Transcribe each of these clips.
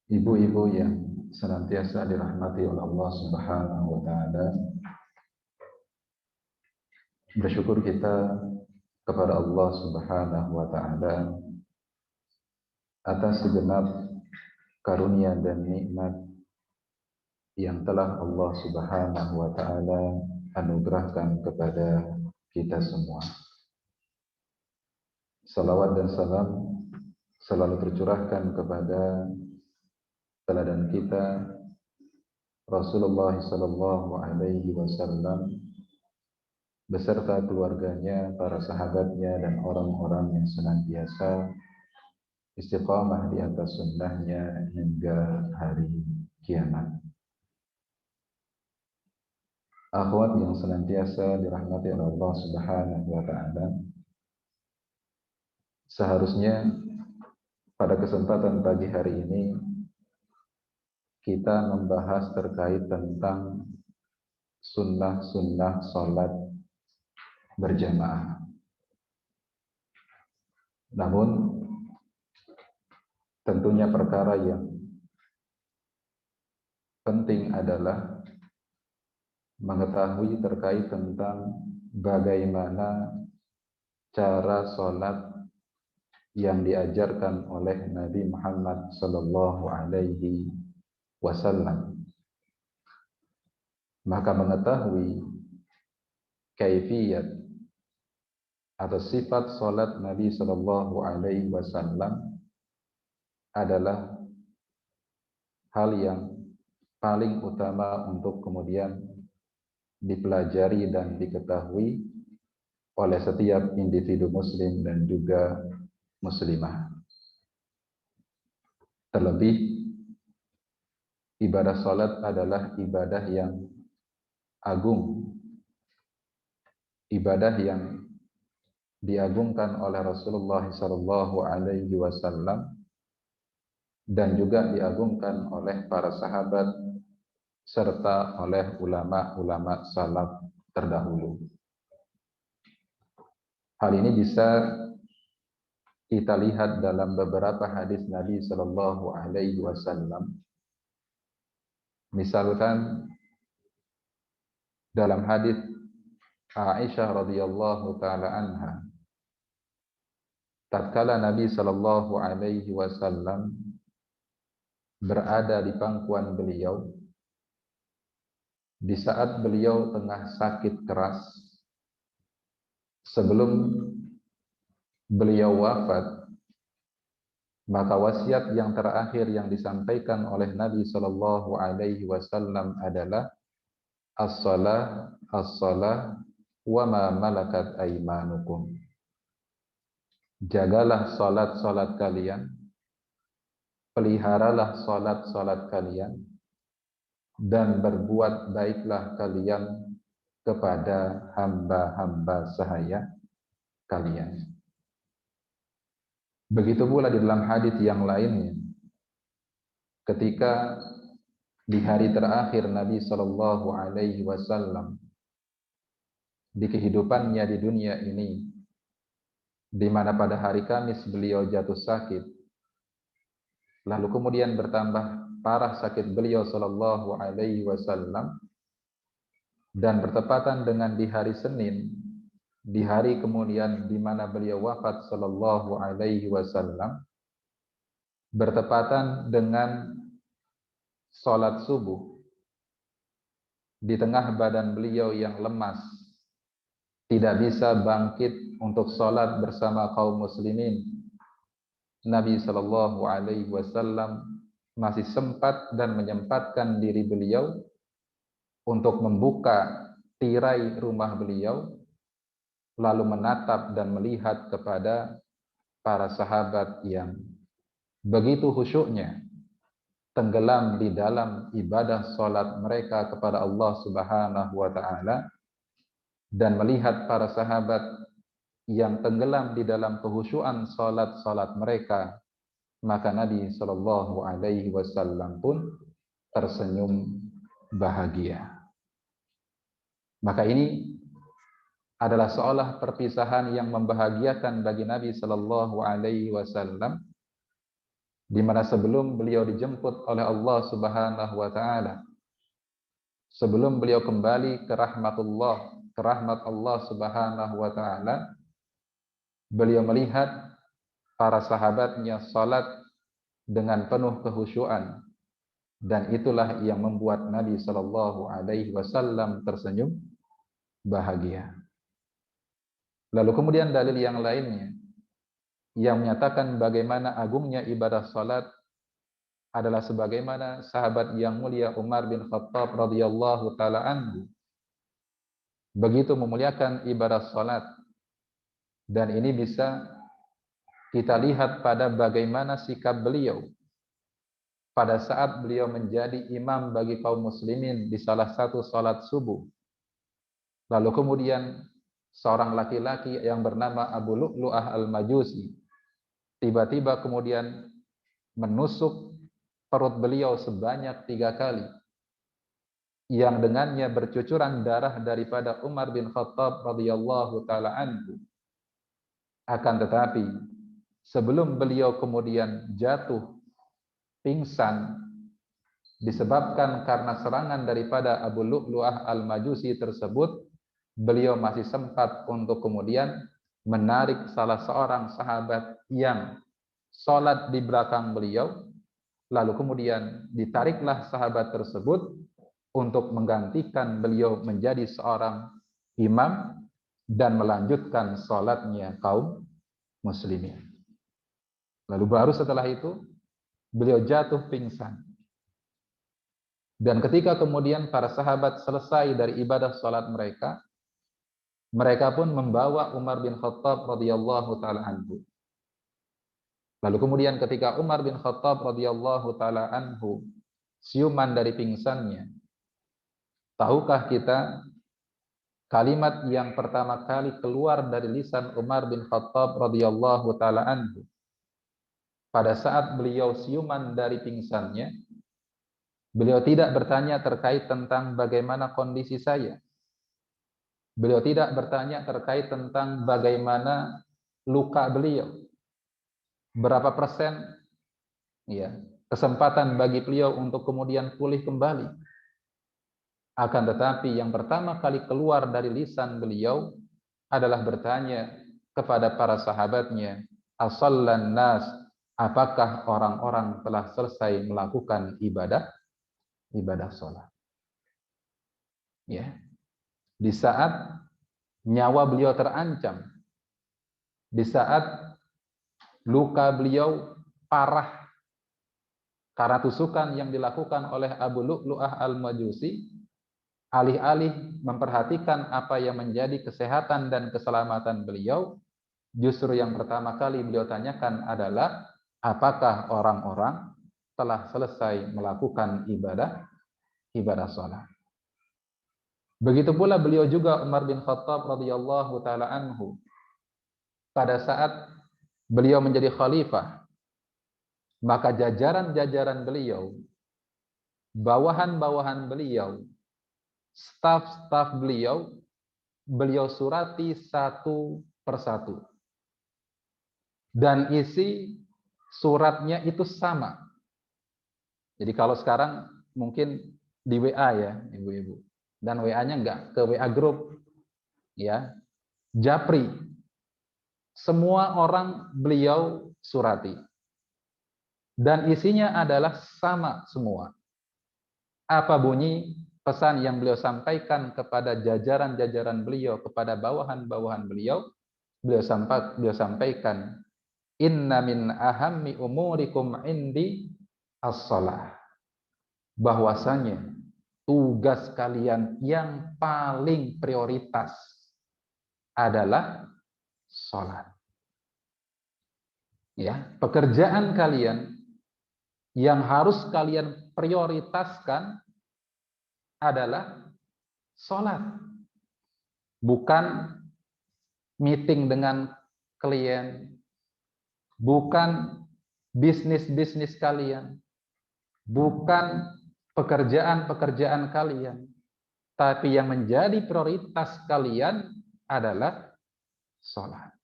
Ibu-ibu yang senantiasa dirahmati oleh Allah Subhanahu wa taala, bersyukur kita kepada Allah Subhanahu wa taala atas segenap karunia dan nikmat yang telah Allah Subhanahu wa taala anugerahkan kepada kita semua. Salawat dan salam selalu tercurahkan kepada teladan kita Rasulullah sallallahu alaihi wasallam beserta keluarganya, para sahabatnya, dan orang-orang yang senantiasa istiqamah di atas sunnahnya hingga hari kiamat. Akhwat yang senantiasa dirahmati oleh Allah Subhanahu wa taala, seharusnya pada kesempatan pagi hari ini kita membahas terkait tentang sunnah-sunnah salat berjamaah. Namun tentunya perkara yang penting adalah mengetahui terkait tentang bagaimana cara salat yang diajarkan oleh Nabi Muhammad sallallahu alaihi wasallam. Maka mengetahui kaifiyat atau sifat salat Nabi sallallahu alaihi wasallam adalah hal yang paling utama untuk kemudian dipelajari dan diketahui oleh setiap individu muslim dan juga muslimah. Terlebih ibadah salat adalah ibadah yang agung, ibadah yang diagungkan oleh Rasulullah sallallahu alaihi wasallam dan juga diagungkan oleh para sahabat serta oleh ulama-ulama salaf terdahulu. Hal ini bisa kita lihat dalam beberapa hadis Nabi sallallahu alaihi wasallam. Misalkan dalam hadis Aisyah radhiyallahu taala anha, tatkala Nabi sallallahu alaihi wasallam berada di pangkuan beliau di saat beliau tengah sakit keras, sebelum beliau wafat, maka wasiat yang terakhir yang disampaikan oleh Nabi sallallahu alaihi wasallam adalah as-shalah as-shalah wa ma malakat aymanukum. Jagalah salat-salat kalian, peliharalah salat-salat kalian, dan berbuat baiklah kalian kepada hamba-hamba sahaya kalian. Begitu pula di dalam hadis yang lainnya, ketika di hari terakhir Nabi Shallallahu Alaihi Wasallam di kehidupannya di dunia ini, di mana pada hari Kamis beliau jatuh sakit, lalu kemudian bertambah parah sakit beliau Shallallahu Alaihi Wasallam, dan bertepatan dengan di hari Senin, di hari kemudian di mana beliau wafat Shallallahu Alaihi Wasallam, bertepatan dengan sholat subuh, di tengah badan beliau yang lemas, tidak bisa bangkit untuk sholat bersama kaum muslimin, Nabi Shallallahu Alaihi Wasallam masih sempat dan menyempatkan diri beliau untuk membuka tirai rumah beliau, lalu menatap dan melihat kepada para sahabat yang begitu khusyuknya tenggelam di dalam ibadah sholat mereka kepada Allah Subhanahu wa Ta'ala, dan melihat para sahabat yang tenggelam di dalam kehusyuan sholat-sholat mereka, maka Nabi Shallallahu Alaihi Wasallam pun tersenyum bahagia. Maka ini adalah seolah perpisahan yang membahagiakan bagi Nabi Shallallahu Alaihi Wasallam, di mana sebelum beliau dijemput oleh Allah Subhanahu wa taala, sebelum beliau kembali ke rahmat Allah Subhanahu wa taala, beliau melihat para sahabatnya salat dengan penuh kekhusyuan, dan itulah yang membuat Nabi Shallallahu alaihi wasallam tersenyum bahagia. Lalu kemudian dalil yang lainnya yang menyatakan bagaimana agungnya ibadah salat adalah sebagaimana sahabat yang mulia Umar bin Khattab radhiyallahu taala anhu begitu memuliakan ibadah salat, dan ini bisa kita lihat pada bagaimana sikap beliau pada saat beliau menjadi imam bagi kaum muslimin di salah satu salat subuh. Lalu kemudian seorang laki-laki yang bernama Abu Lu'lu'ah al-Majusi tiba-tiba kemudian menusuk perut beliau sebanyak 3 kali, yang dengannya bercucuran darah daripada Umar bin Khattab radhiyallahu taala anhu. Akan tetapi sebelum beliau kemudian jatuh pingsan disebabkan karena serangan daripada Abu Lu'lu'ah al-Majusi tersebut, beliau masih sempat untuk kemudian menarik salah seorang sahabat yang sholat di belakang beliau, lalu kemudian ditariklah sahabat tersebut untuk menggantikan beliau menjadi seorang imam dan melanjutkan sholatnya kaum muslimin. Lalu baru setelah itu beliau jatuh pingsan. Dan ketika kemudian para sahabat selesai dari ibadah sholat mereka, mereka pun membawa Umar bin Khattab radhiyallahu taala anhu. Lalu kemudian ketika Umar bin Khattab radhiyallahu taala anhu siuman dari pingsannya, tahukah kita kalimat yang pertama kali keluar dari lisan Umar bin Khattab radhiyallahu taala anhu pada saat beliau siuman dari pingsannya? Beliau tidak bertanya terkait tentang bagaimana kondisi saya. Beliau tidak bertanya terkait tentang bagaimana luka beliau. Berapa persen ya kesempatan bagi beliau untuk kemudian pulih kembali. Akan tetapi yang pertama kali keluar dari lisan beliau adalah bertanya kepada para sahabatnya, "Asallan nas, apakah orang-orang telah selesai melakukan ibadah sholat?" Ya. Di saat nyawa beliau terancam, di saat luka beliau parah karena tusukan yang dilakukan oleh Abu Lu'lu'ah al-Majusi, alih-alih memperhatikan apa yang menjadi kesehatan dan keselamatan beliau, justru yang pertama kali beliau tanyakan adalah apakah orang-orang telah selesai melakukan ibadah sholat. Begitu pula beliau juga Umar bin Khattab radhiyallahu taala anhu pada saat beliau menjadi khalifah, maka jajaran-jajaran beliau, bawahan-bawahan beliau, staf-staf beliau, beliau surati satu persatu. Dan isi suratnya itu sama. Jadi kalau sekarang mungkin di WA ya, ibu-ibu. Dan WA-nya enggak ke WA grup. Ya. Japri. Semua orang beliau surati. Dan isinya adalah sama semua. Apa bunyi pesan yang beliau sampaikan kepada jajaran-jajaran beliau, kepada bawahan-bawahan beliau? Beliau sampaikan, "Inna min ahammi umurikum indi as-shalah." Bahwasanya tugas kalian yang paling prioritas adalah sholat. Ya, pekerjaan kalian yang harus kalian prioritaskan adalah sholat. Bukan meeting dengan klien, bukan bisnis-bisnis kalian, bukan pekerjaan-pekerjaan kalian, tapi yang menjadi prioritas kalian adalah sholat.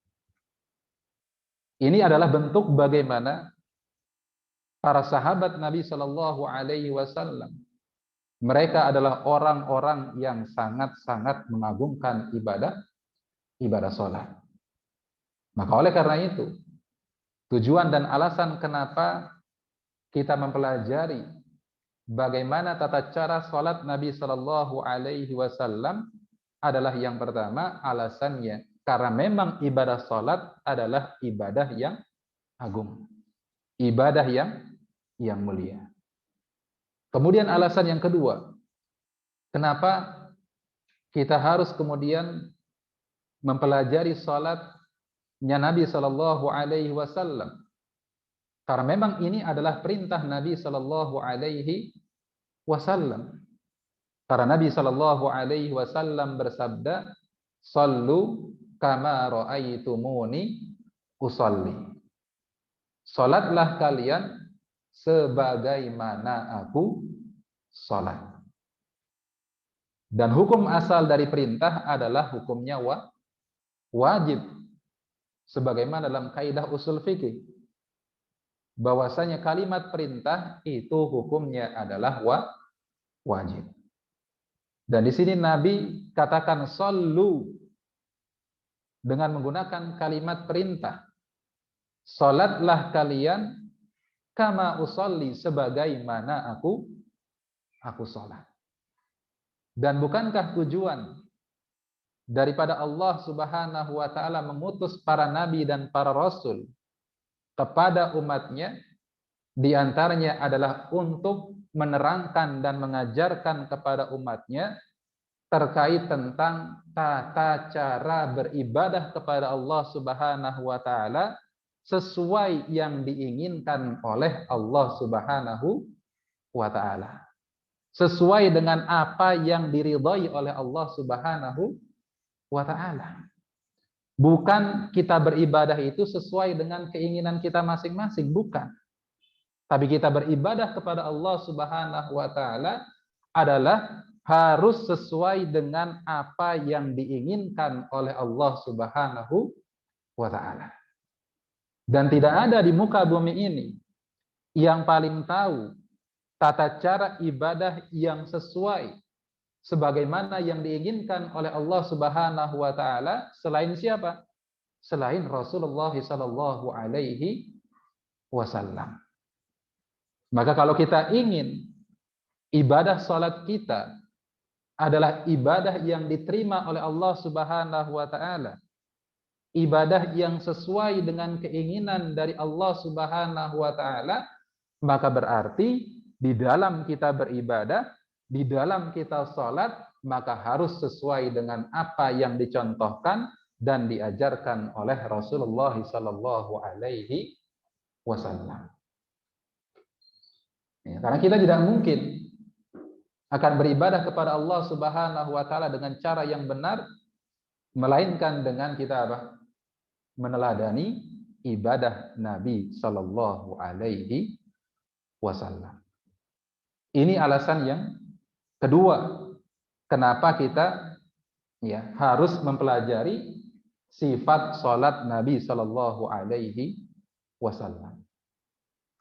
Ini adalah bentuk bagaimana para sahabat Nabi Shallallahu Alaihi Wasallam, mereka adalah orang-orang yang sangat-sangat mengagungkan ibadah sholat. Maka oleh karena itu, tujuan dan alasan kenapa kita mempelajari bagaimana tata cara sholat Nabi Shallallahu Alaihi Wasallam adalah yang pertama, alasannya karena memang ibadah sholat adalah ibadah yang agung, ibadah yang mulia. Kemudian alasan yang kedua, kenapa kita harus kemudian mempelajari sholatnya Nabi Shallallahu Alaihi Wasallam? Karena memang ini adalah perintah Nabi Shallallahu Alaihi Wasallam. Karena Nabi Shallallahu Alaihi Wasallam bersabda, "Sallu kama ra'aitumuni usolli." Salatlah kalian sebagaimana aku salat. Dan hukum asal dari perintah adalah hukumnya wajib. Sebagaimana dalam kaidah usul fikih, bahwasanya kalimat perintah itu hukumnya adalah wajib. Dan di sini Nabi katakan sallu dengan menggunakan kalimat perintah. Salatlah kalian kama usolli, sebagaimana aku salat. Dan bukankah tujuan daripada Allah Subhanahu wa taala mengutus para nabi dan para rasul kepada umatnya, di antaranya adalah untuk menerangkan dan mengajarkan kepada umatnya terkait tentang tata cara beribadah kepada Allah Subhanahu wa taala sesuai yang diinginkan oleh Allah Subhanahu wa taala, sesuai dengan apa yang diridhai oleh Allah Subhanahu wa taala. Bukan kita beribadah itu sesuai dengan keinginan kita masing-masing, bukan. Tapi kita beribadah kepada Allah Subhanahu wa taala adalah harus sesuai dengan apa yang diinginkan oleh Allah Subhanahu wa taala. Dan tidak ada di muka bumi ini yang paling tahu tata cara ibadah yang sesuai sebagaimana yang diinginkan oleh Allah Subhanahu wa taala selain siapa? Selain Rasulullah sallallahu alaihi wasallam. Maka kalau kita ingin ibadah salat kita adalah ibadah yang diterima oleh Allah Subhanahu wa taala, ibadah yang sesuai dengan keinginan dari Allah Subhanahu wa taala, maka berarti di dalam kita beribadah, di dalam kita salat, maka harus sesuai dengan apa yang dicontohkan dan diajarkan oleh Rasulullah sallallahu alaihi wasallam. Ya, karena kita tidak mungkin akan beribadah kepada Allah Subhanahu wa taala dengan cara yang benar melainkan dengan kita apa? Meneladani ibadah Nabi sallallahu alaihi wasallam. Ini alasan yang kedua kenapa kita harus mempelajari sifat salat Nabi sallallahu alaihi wasallam.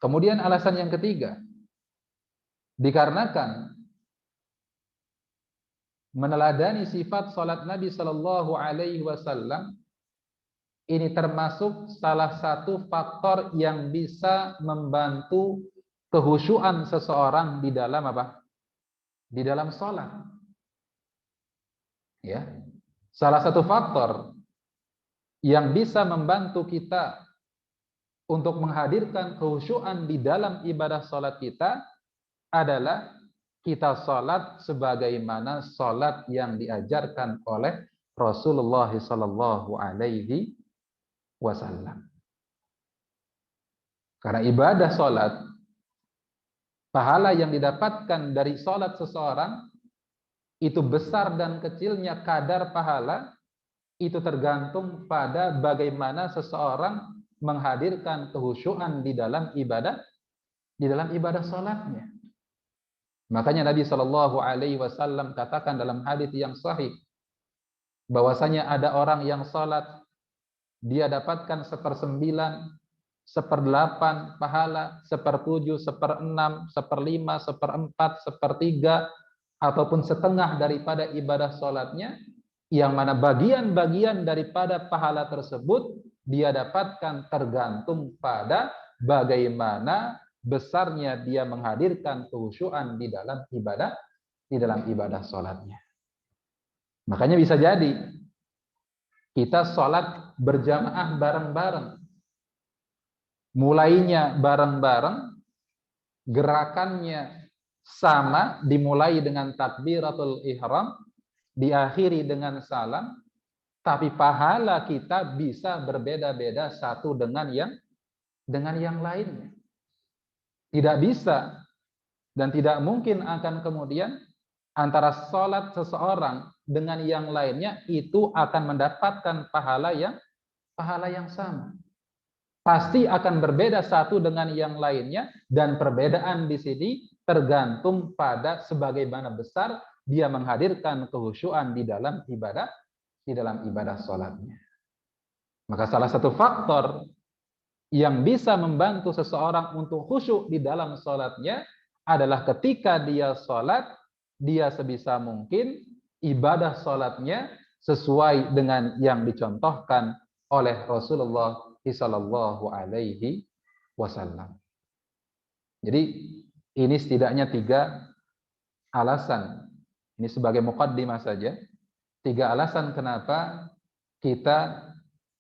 Kemudian alasan yang ketiga, dikarenakan meneladani sifat salat Nabi sallallahu alaihi wasallam ini termasuk salah satu faktor yang bisa membantu kehusyuan seseorang di dalam apa? Di dalam salat. Ya. Salah satu faktor yang bisa membantu kita untuk menghadirkan kehusyuan di dalam ibadah salat kita adalah kita salat sebagaimana salat yang diajarkan oleh Rasulullah sallallahu alaihi wasallam. Karena ibadah salat, pahala yang didapatkan dari salat seseorang itu besar dan kecilnya kadar pahala itu tergantung pada bagaimana seseorang menghadirkan kehusyuan di dalam ibadah salatnya. Makanya Nabi Shallallahu Alaihi Wasallam katakan dalam hadis yang sahih bahwasanya ada orang yang salat dia dapatkan 1/9 1/8 pahala, 1/7, 1/6, 1/5, 1/4, 1/3, ataupun setengah daripada ibadah sholatnya, yang mana bagian-bagian daripada pahala tersebut dia dapatkan tergantung pada bagaimana besarnya dia menghadirkan kekhusyuan di dalam ibadah sholatnya. Makanya bisa jadi kita sholat berjamaah bareng-bareng, mulainya bareng-bareng, gerakannya sama, dimulai dengan takbiratul ihram, diakhiri dengan salam, tapi pahala kita bisa berbeda-beda satu dengan yang lainnya. Tidak bisa dan tidak mungkin akan kemudian antara sholat seseorang dengan yang lainnya itu akan mendapatkan pahala yang sama. Pasti akan berbeda satu dengan yang lainnya, dan perbedaan di sini tergantung pada sebagaimana besar dia menghadirkan kekhusyuan di dalam ibadah sholatnya. Maka salah satu faktor yang bisa membantu seseorang untuk khusyuk di dalam sholatnya adalah ketika dia sholat, dia sebisa mungkin ibadah sholatnya sesuai dengan yang dicontohkan oleh Rasulullah Sallallahu Alaihi Wasallam. Jadi ini setidaknya 3 alasan. Ini sebagai muqaddimah saja. 3 alasan kenapa kita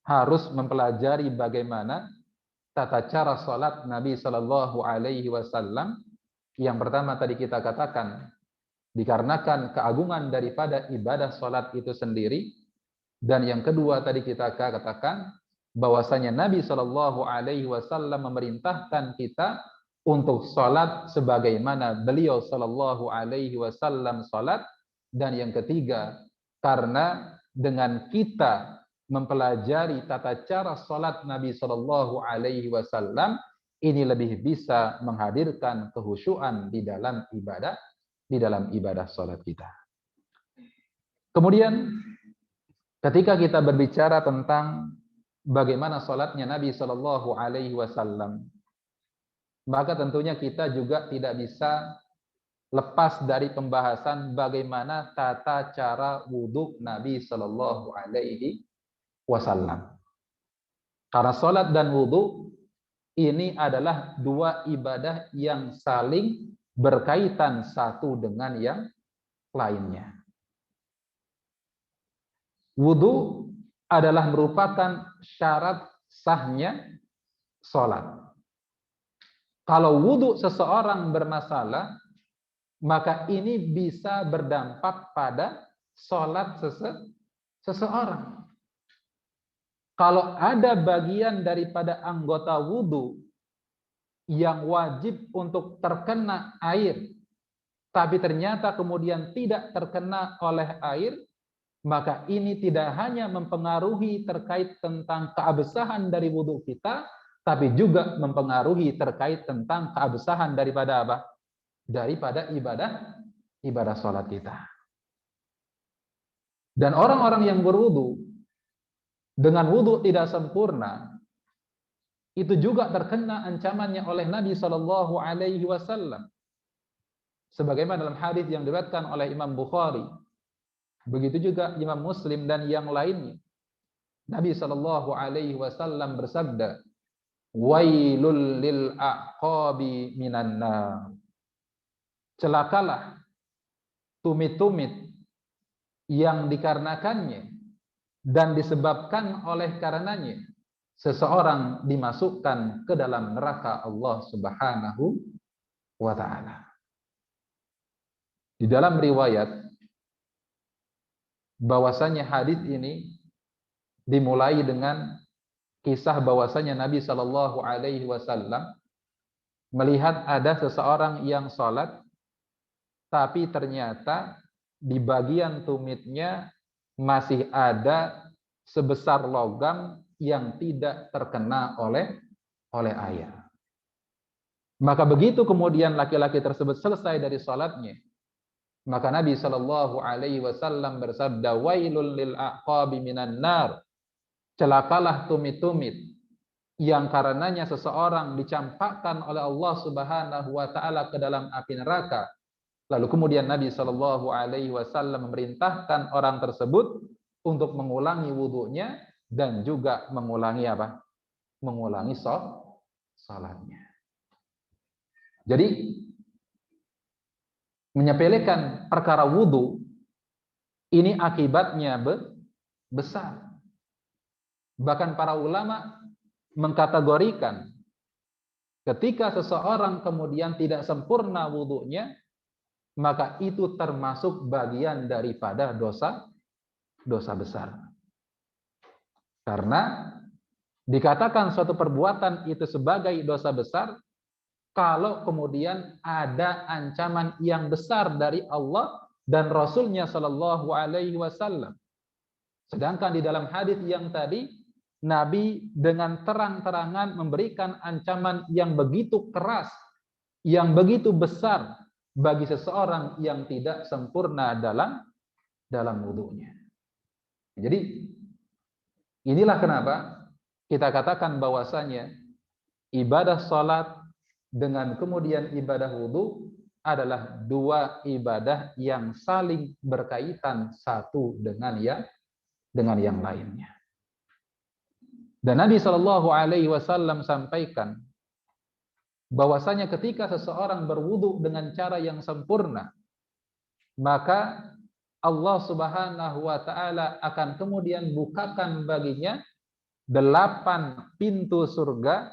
harus mempelajari bagaimana tata cara sholat Nabi Sallallahu Alaihi Wasallam. Yang pertama tadi kita katakan, dikarenakan keagungan daripada ibadah sholat itu sendiri. Dan yang kedua tadi kita katakan, bahwasanya Nabi Sallallahu Alaihi Wasallam memerintahkan kita untuk sholat sebagaimana beliau Sallallahu Alaihi Wasallam sholat. Dan yang ketiga, karena dengan kita mempelajari tata cara sholat Nabi Sallallahu Alaihi Wasallam, ini lebih bisa menghadirkan kekhusyuan di dalam ibadah sholat kita. Kemudian ketika kita berbicara tentang bagaimana sholatnya Nabi Sallallahu Alaihi Wasallam, maka tentunya kita juga tidak bisa lepas dari pembahasan bagaimana tata cara wudhu Nabi Sallallahu Alaihi Wasallam. Karena sholat dan wudhu ini adalah 2 ibadah yang saling berkaitan satu dengan yang lainnya. Wudhu adalah merupakan syarat sahnya sholat. Kalau wudhu seseorang bermasalah, maka ini bisa berdampak pada sholat seseorang. Kalau ada bagian daripada anggota wudhu yang wajib untuk terkena air, tapi ternyata kemudian tidak terkena oleh air, maka ini tidak hanya mempengaruhi terkait tentang keabsahan dari wudhu kita, tapi juga mempengaruhi terkait tentang keabsahan daripada apa? Daripada ibadah sholat kita. Dan orang-orang yang berwudhu dengan wudhu tidak sempurna, itu juga terkena ancamannya oleh Nabi Sallallahu Alaihi Wasallam. Sebagaimana dalam hadis yang diriwayatkan oleh Imam Bukhari, begitu juga Imam Muslim dan yang lainnya. Nabi Sallallahu Alaihi Wasallam bersabda, "Wailul lil aqabi minan nar." Celakalah tumit-tumit yang dikarenakannya dan disebabkan oleh karenanya seseorang dimasukkan ke dalam neraka Allah Subhanahu wa taala. Di dalam riwayat bahwasanya hadis ini dimulai dengan kisah bahwasanya Nabi Shallallahu Alaihi Wasallam melihat ada seseorang yang sholat, tapi ternyata di bagian tumitnya masih ada sebesar logam yang tidak terkena oleh air. Maka begitu kemudian laki-laki tersebut selesai dari sholatnya, maka Nabi Shallallahu Alaihi Wasallam bersabda, "Wailul lil aqabi minan nar." Celakalah tumit-tumit yang karenanya seseorang dicampakkan oleh Allah Subhanahu wa taala ke dalam api neraka. Lalu kemudian Nabi Shallallahu alaihi wasallam memerintahkan orang tersebut untuk mengulangi wudunya dan juga mengulangi apa? Mengulangi salatnya. Jadi menyepelekan perkara wudu ini akibatnya besar. Bahkan para ulama mengkategorikan ketika seseorang kemudian tidak sempurna wudunya, maka itu termasuk bagian daripada dosa besar. Karena dikatakan suatu perbuatan itu sebagai dosa besar kalau kemudian ada ancaman yang besar dari Allah dan Rasulnya Shallallahu alaihi wasallam. Sedangkan di dalam hadis yang tadi Nabi dengan terang-terangan memberikan ancaman yang begitu keras, yang begitu besar bagi seseorang yang tidak sempurna dalam wudunya. Jadi inilah kenapa kita katakan bahwasanya ibadah salat dengan kemudian ibadah wudu adalah dua ibadah yang saling berkaitan satu dengan yang lainnya. Dan Nabi Shallallahu alaihi wasallam sampaikan bahwasanya ketika seseorang berwudu dengan cara yang sempurna, maka Allah Subhanahu wa taala akan kemudian bukakan baginya 8 pintu surga,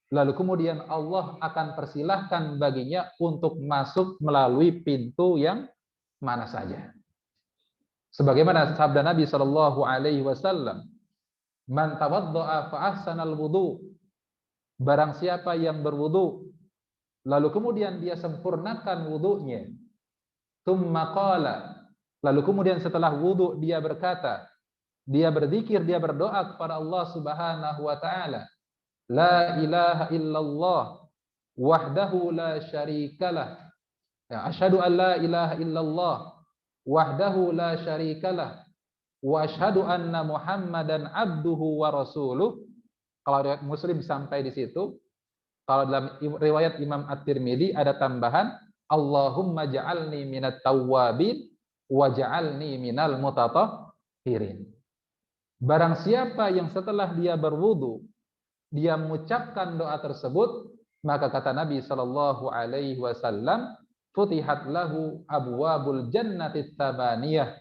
lalu kemudian Allah akan persilahkan baginya untuk masuk melalui pintu yang mana saja. Sebagaimana sabda Nabi Shallallahu alaihi wasallam, "Man tawaddaa fa ahsanal wudu." Barang siapa yang berwudu lalu kemudian dia sempurnakan wudunya, tsumma qala, lalu kemudian setelah wudu dia berkata, dia berzikir, dia berdoa kepada Allah Subhanahu wa taala, la ilaha illallah wahdahu la syarikalah, ya, asyhadu an la ilaha illallah wahdahu la syarikalah wa asyhadu anna Muhammadan abduhu wa rasuluh. Kalau riwayat Muslim sampai di situ. Kalau dalam riwayat Imam At-Tirmidzi ada tambahan, Allahumma ja'alni minat tawwabin wa ja'alni minal mutatahhirin. Barang siapa yang setelah dia berwudu, dia mengucapkan doa tersebut, maka kata Nabi Shallallahu alaihi wasallam, futihat lahu abwabul jannati tabaniyah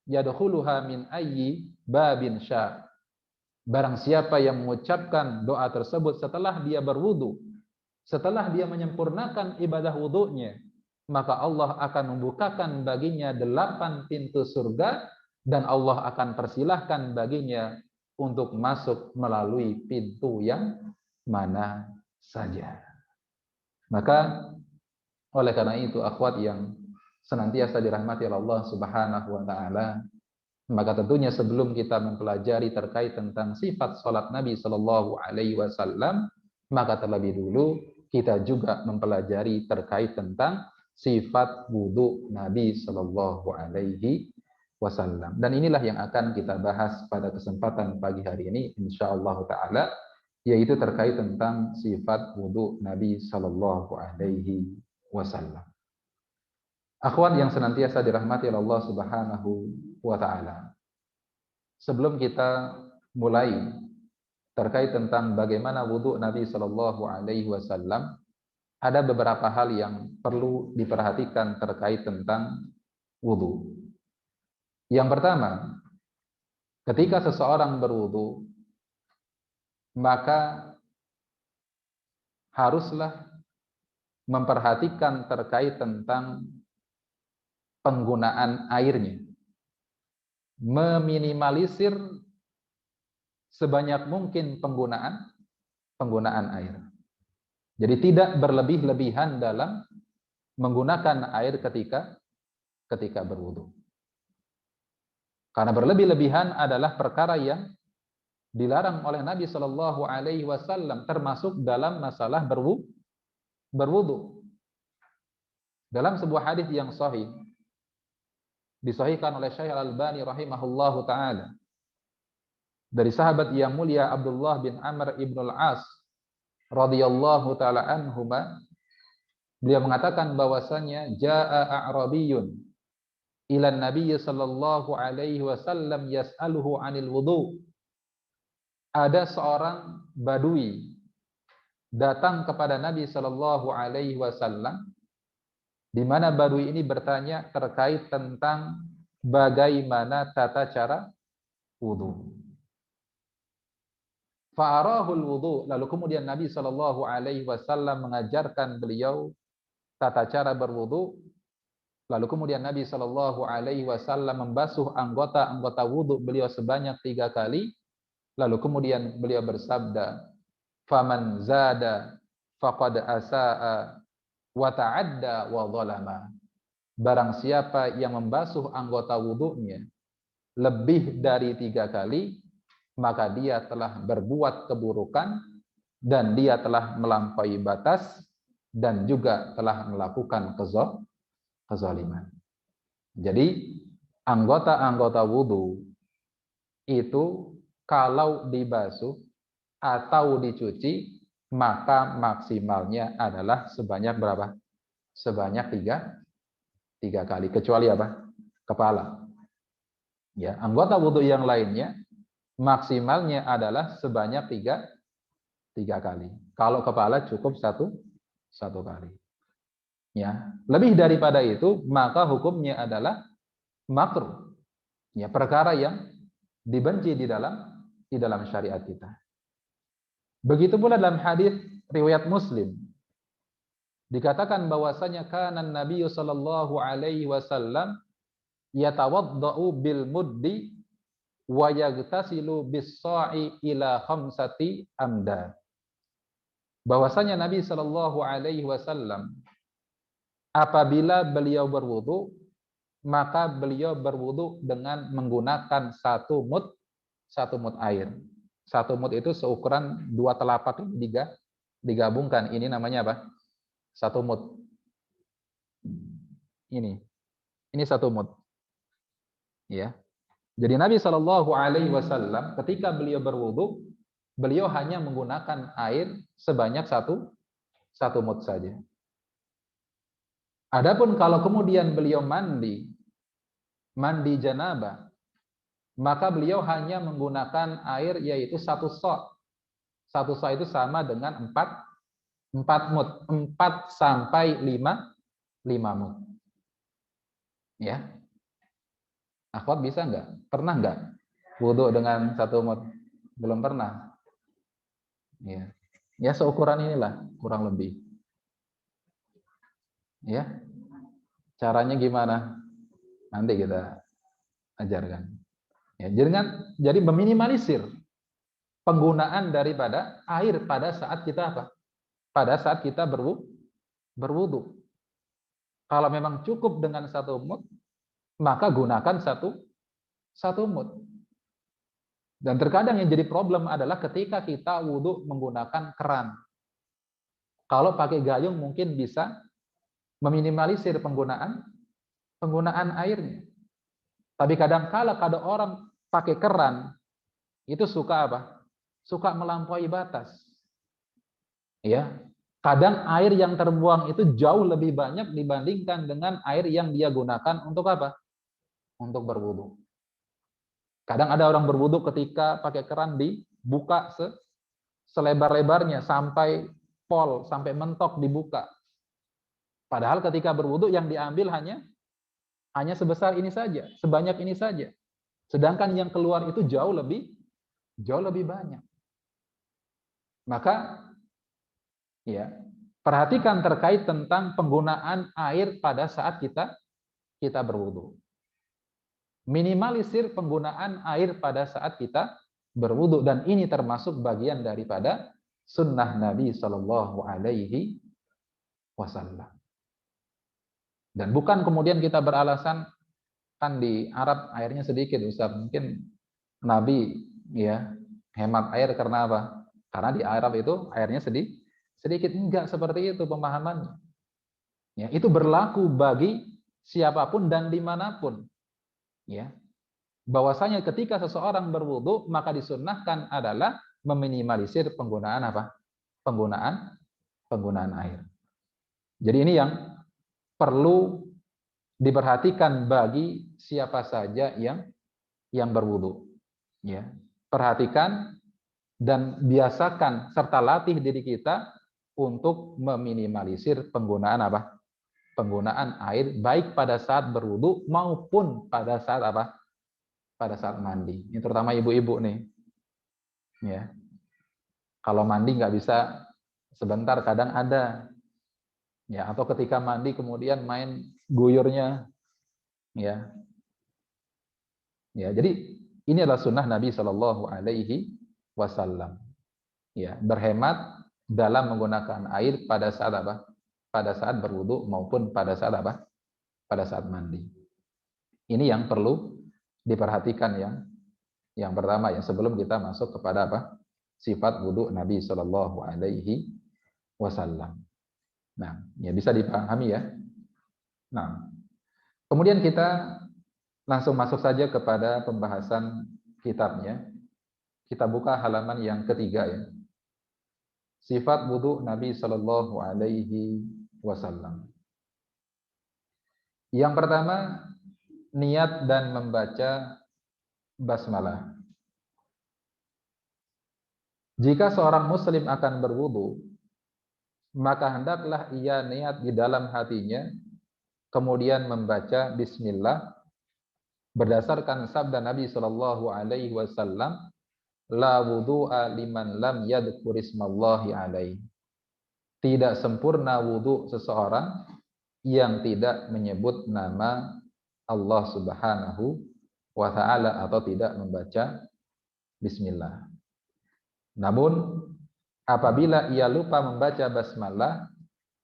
yadkhuluha min ayyi babin sya. Barang siapa yang mengucapkan doa tersebut setelah dia berwudu, setelah dia menyempurnakan ibadah wudunya, maka Allah akan membukakan baginya 8 pintu surga dan Allah akan persilahkan baginya untuk masuk melalui pintu yang mana saja. Maka oleh karena itu akhwat yang senantiasa dirahmati Allah Subhanahu wa taala, maka tentunya sebelum kita mempelajari terkait tentang sifat salat Nabi Shallallahu alaihi wasallam, maka terlebih dulu kita juga mempelajari terkait tentang sifat wudu Nabi Shallallahu alaihi wasallam. Dan inilah yang akan kita bahas pada kesempatan pagi hari ini insyaallah taala, yaitu terkait tentang sifat wudu Nabi Shallallahu alaihi wasallam. Akhwat yang senantiasa dirahmati Allah Subhanahu wa taala. Sebelum kita mulai terkait tentang bagaimana wudu Nabi Shallallahu alaihi wasallam, ada beberapa hal yang perlu diperhatikan terkait tentang wudu. Yang pertama, ketika seseorang berwudu, maka haruslah memperhatikan terkait tentang penggunaan airnya, meminimalisir sebanyak mungkin penggunaan air. Jadi tidak berlebih-lebihan dalam menggunakan air ketika berwudu. Karena berlebih-lebihan adalah perkara yang dilarang oleh Nabi Shallallahu alaihi wasallam, termasuk dalam masalah berwudu. Dalam sebuah hadis yang sahih disahihkan oleh Syekh Al-Albani rahimahullahu taala, dari sahabat yang mulia Abdullah bin Amr ibn al-As radhiyallahu taala anhuma, beliau mengatakan bahwasanya jaa a'rabiyun ila Nabi sallallahu alaihi wasallam yas'aluhu 'anil wudu. Ada seorang badui datang kepada Nabi sallallahu alaihi wasallam, di mana badui ini bertanya terkait tentang bagaimana tata cara wudu. Fa'arahul wudu, lalu kemudian Nabi sallallahu alaihi wasallam mengajarkan beliau tata cara berwudu. Lalu kemudian Nabi sallallahu alaihi wasallam membasuh anggota-anggota wudu beliau sebanyak 3 kali. Lalu kemudian beliau bersabda, "Faman zada faqad asaa wa ta'adda wa zalama." Barang siapa yang membasuh anggota wudunya lebih dari 3 kali, maka dia telah berbuat keburukan dan dia telah melampaui batas dan juga telah melakukan kezaliman. Jadi anggota-anggota wudu itu kalau dibasuh atau dicuci maka maksimalnya adalah sebanyak berapa? Sebanyak 3 kali, kecuali apa? Kepala. Ya, anggota wudu yang lainnya maksimalnya adalah sebanyak 3 kali. Kalau kepala cukup satu kali. Ya, lebih daripada itu maka hukumnya adalah makruh. Ya, perkara yang dibenci di dalam syariat kita. Begitu pula dalam hadis riwayat Muslim dikatakan bahwasanya kana Nabi sallallahu alaihi wasallam yatawaddau bil muddi wa yaghtasilu bis sa'i ila khamsati amda. Bahwasanya Nabi sallallahu alaihi wasallam apabila beliau berwudu, maka beliau berwudu dengan menggunakan 1 mud air. 1 mud itu seukuran 2 telapak digabungkan. Ini namanya apa? 1 mud. Ini 1 mud. Ya. Jadi Nabi Shallallahu Alaihi Wasallam ketika beliau berwudu, beliau hanya menggunakan air sebanyak 1 mud saja. Adapun kalau kemudian beliau mandi janabah, maka beliau hanya menggunakan air yaitu 1 sa'. 1 sa' itu sama dengan 4 mud, 4 sampai 5 mud. Ya. Akhwat bisa enggak? Pernah enggak wudu dengan 1 mud? Belum pernah. Ya. Ya seukuran inilah kurang lebih. Ya. Caranya gimana? Nanti kita ajarkan. Ya, jadi meminimalisir penggunaan daripada air pada saat kita apa? Pada saat kita berwudu. Kalau memang cukup dengan 1 mud, maka gunakan 1 mud. Dan terkadang yang jadi problem adalah ketika kita wudu menggunakan keran. Kalau pakai gayung mungkin bisa meminimalisir penggunaan airnya. Tapi kadang-kala kalau orang pakai keran itu suka apa? Suka melampaui batas. Ya. Kadang air yang terbuang itu jauh lebih banyak dibandingkan dengan air yang dia gunakan untuk apa? Untuk berwudu. Kadang ada orang berwudu ketika pakai keran dibuka selebar-lebarnya sampai pol, sampai mentok dibuka. Padahal ketika berwudu yang diambil hanya sebesar ini saja, sebanyak ini saja. Sedangkan yang keluar itu jauh lebih banyak. Maka ya, perhatikan terkait tentang penggunaan air pada saat kita berwudu. Minimalisir penggunaan air pada saat kita berwudu, dan ini termasuk bagian daripada sunnah Nabi Shallallahu Alaihi Wasallam. Dan bukan kemudian kita beralasan kan di Arab airnya sedikit, Ustaz. Mungkin Nabi ya hemat air karena apa? Karena di Arab itu airnya sedikit. Enggak seperti itu pemahamannya. Ya, itu berlaku bagi siapapun dan dimanapun. Ya, bahwasanya ketika seseorang berwudu maka disunnahkan adalah meminimalisir penggunaan apa? Penggunaan air. Jadi ini yang perlu diperhatikan bagi siapa saja yang berwudu. Ya, perhatikan dan biasakan serta latih diri kita untuk meminimalisir penggunaan apa? Penggunaan air baik pada saat berwudu maupun pada saat apa? Pada saat mandi. Ini terutama ibu-ibu nih. Ya. Kalau mandi nggak bisa sebentar, kadang ada. Ya, atau ketika mandi kemudian main guyurnya. Ya. Ya, jadi ini adalah sunnah Nabi Shallallahu Alaihi Wasallam. Ya, berhemat dalam menggunakan air pada saat apa? Pada saat berwudu maupun pada saat apa? Pada saat mandi. Ini yang perlu diperhatikan yang pertama ya, sebelum kita masuk kepada apa? Sifat wudu Nabi Shallallahu Alaihi Wasallam. Nah, ya bisa dipahami ya. Nah, kemudian kita langsung masuk saja kepada pembahasan kitabnya. Kita buka halaman yang ketiga ya. Sifat wudu Nabi Shallallahu Alaihi Wasallam. Yang pertama, niat dan membaca basmalah. Jika seorang muslim akan berwudu, maka hendaklah ia niat di dalam hatinya, kemudian membaca bismillah berdasarkan sabda Nabi Shallallahu Alaihi Wasallam, la wudu'a liman lam yadhkurismallahi alaihi. Tidak sempurna wudu seseorang yang tidak menyebut nama Allah Subhanahu wa taala atau tidak membaca bismillah. Namun apabila ia lupa membaca basmalah,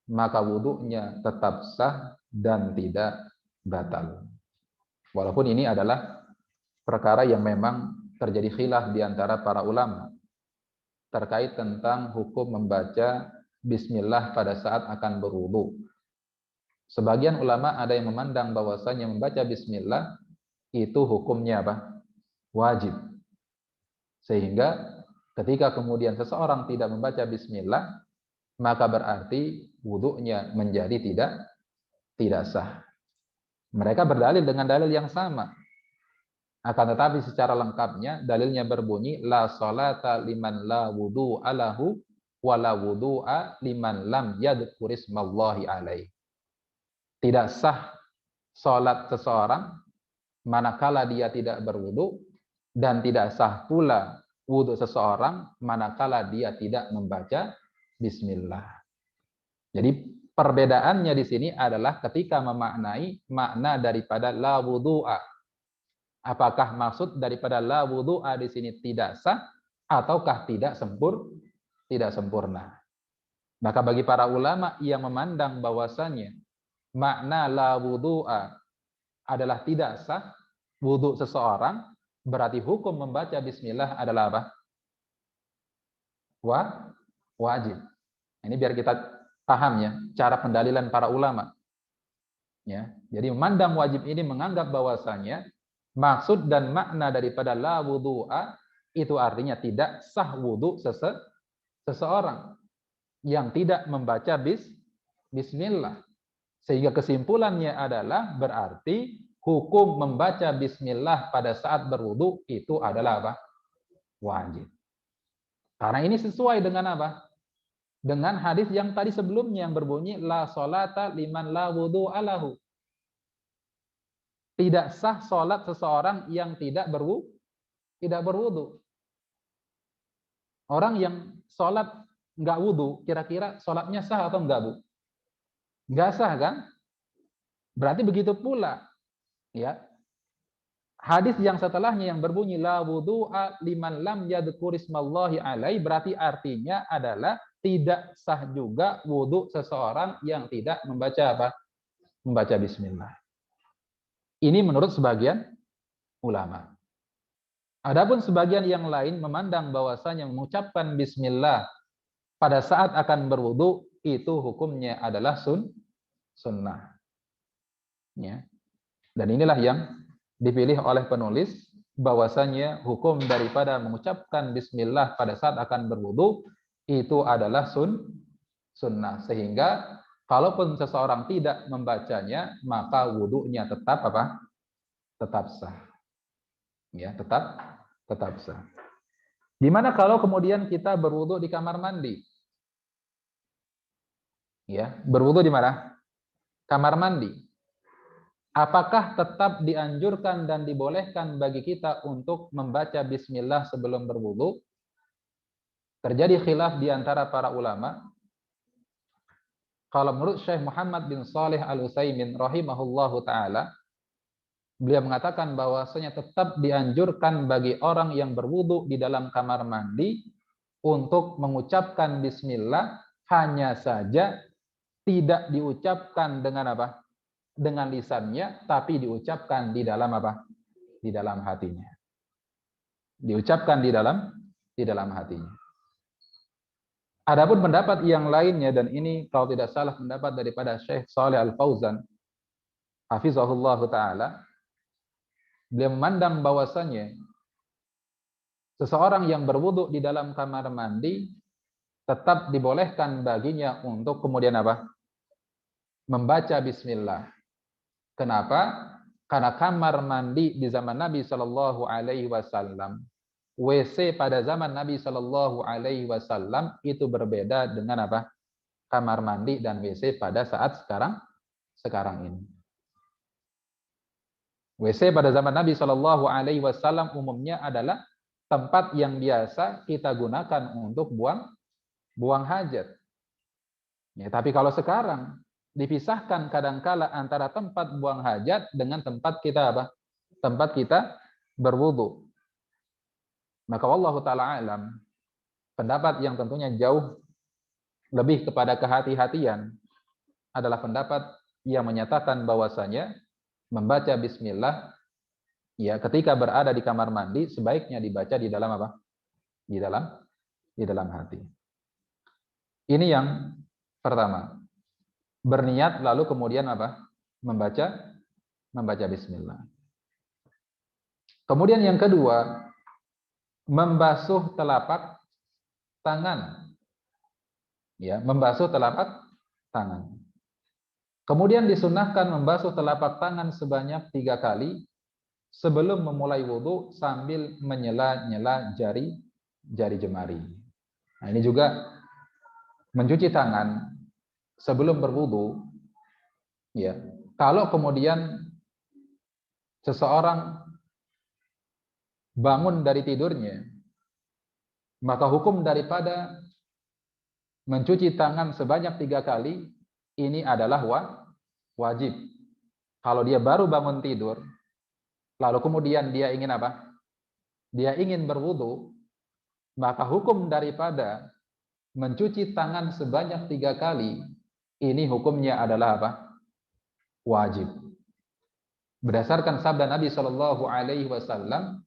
maka wudunya tetap sah dan tidak batal. Walaupun ini adalah perkara yang memang terjadi khilaf di antara para ulama terkait tentang hukum membaca bismillah pada saat akan berwudu. Sebagian ulama ada yang memandang bahwasanya membaca bismillah itu hukumnya apa? Wajib. Sehingga ketika kemudian seseorang tidak membaca bismillah, maka berarti wudunya menjadi tidak sah. Mereka berdalil dengan dalil yang sama. Akan tetapi secara lengkapnya dalilnya berbunyi la sholata liman la wudu'a lahu wa la wudu'a liman lam yadhkurismallahi alaihi. Tidak sah salat seseorang manakala dia tidak berwudu, dan tidak sah pula wudu seseorang manakala dia tidak membaca bismillah. Jadi perbedaannya di sini adalah ketika memaknai makna daripada la wudu'a. Apakah maksud daripada la wudu'a di sini tidak sah ataukah tidak sempurna? Maka bagi para ulama yang memandang bahwasanya makna la wudu'a adalah tidak sah wudu seseorang, berarti hukum membaca bismillah adalah apa? Wajib. Ini biar kita paham ya cara pendalilan para ulama. Ya, jadi memandang wajib ini menganggap bahwasanya maksud dan makna daripada la wudu'a itu artinya tidak sah wudu seseorang yang tidak membaca bismillah. Sehingga kesimpulannya adalah berarti hukum membaca bismillah pada saat berwudu itu adalah apa? Wajib. Karena ini sesuai dengan apa? Dengan hadis yang tadi sebelumnya yang berbunyi la sholata liman la wudu'a lahu. Tidak sah sholat seseorang yang tidak berwudu. Orang yang sholat nggak wudu, kira-kira sholatnya sah atau enggak, Bu? Nggak sah kan? Berarti begitu pula ya. Hadis yang setelahnya yang berbunyi la wudu'a liman lam yadhkurismallahi alaihi, berarti artinya adalah tidak sah juga wudu seseorang yang tidak membaca apa? Membaca bismillah. Ini menurut sebagian ulama. Adapun sebagian yang lain memandang bahwasanya mengucapkan bismillah pada saat akan berwudu itu hukumnya adalah sunnah. Ya. Dan inilah yang dipilih oleh penulis bahwasanya hukum daripada mengucapkan bismillah pada saat akan berwudu itu adalah sunnah, sehingga kalaupun seseorang tidak membacanya maka wudunya tetap apa? Tetap sah. Ya, tetap sah. Gimana kalau kemudian kita berwudu di kamar mandi? Ya, berwudu di mana? Kamar mandi. Apakah tetap dianjurkan dan dibolehkan bagi kita untuk membaca bismillah sebelum berwudu? Terjadi khilaf di antara para ulama. Kalau menurut Syekh Muhammad bin Shalih Al-Utsaimin rahimahullahu taala, beliau mengatakan bahwasanya tetap dianjurkan bagi orang yang berwudu di dalam kamar mandi untuk mengucapkan bismillah, hanya saja tidak diucapkan dengan apa? Dengan lisannya, tapi diucapkan di dalam apa? Di dalam hatinya. Diucapkan di dalam hatinya. Adapun pendapat yang lainnya, dan ini kalau tidak salah pendapat daripada Syekh Shalih Al-Fauzan hafizahullah taala, beliau memandang bahwasanya seseorang yang berwudu di dalam kamar mandi tetap dibolehkan baginya untuk kemudian apa? Membaca bismillah. Kenapa? Karena kamar mandi di zaman Nabi Shallallahu Alaihi Wasallam, WC pada zaman Nabi Shallallahu Alaihi Wasallam itu berbeda dengan apa? Kamar mandi dan WC pada saat sekarang ini. WC pada zaman Nabi Shallallahu Alaihi Wasallam umumnya adalah tempat yang biasa kita gunakan untuk buang hajat. Ya, tapi kalau sekarang dipisahkan kadangkala antara tempat buang hajat dengan tempat kita apa? Tempat kita berwudu. Maka wallahu taala alam, pendapat yang tentunya jauh lebih kepada kehati-hatian adalah pendapat yang menyatakan bahwasanya membaca bismillah ya ketika berada di kamar mandi sebaiknya dibaca di dalam apa? Di dalam hati. Ini yang pertama. Berniat lalu kemudian apa? Membaca bismillah. Kemudian yang kedua, membasuh telapak tangan. Ya, membasuh telapak tangan. Kemudian disunahkan membasuh telapak tangan sebanyak 3 kali sebelum memulai wudu sambil menyela-nyela jari jemari. Nah, ini juga mencuci tangan sebelum berwudu. Ya, kalau kemudian seseorang bangun dari tidurnya, maka hukum daripada mencuci tangan sebanyak 3 kali ini adalah wajib. Kalau dia baru bangun tidur, lalu kemudian dia ingin apa? Dia ingin berwudu, maka hukum daripada mencuci tangan sebanyak 3 kali ini hukumnya adalah apa? Wajib. Berdasarkan sabda Nabi Shallallahu Alaihi Wasallam,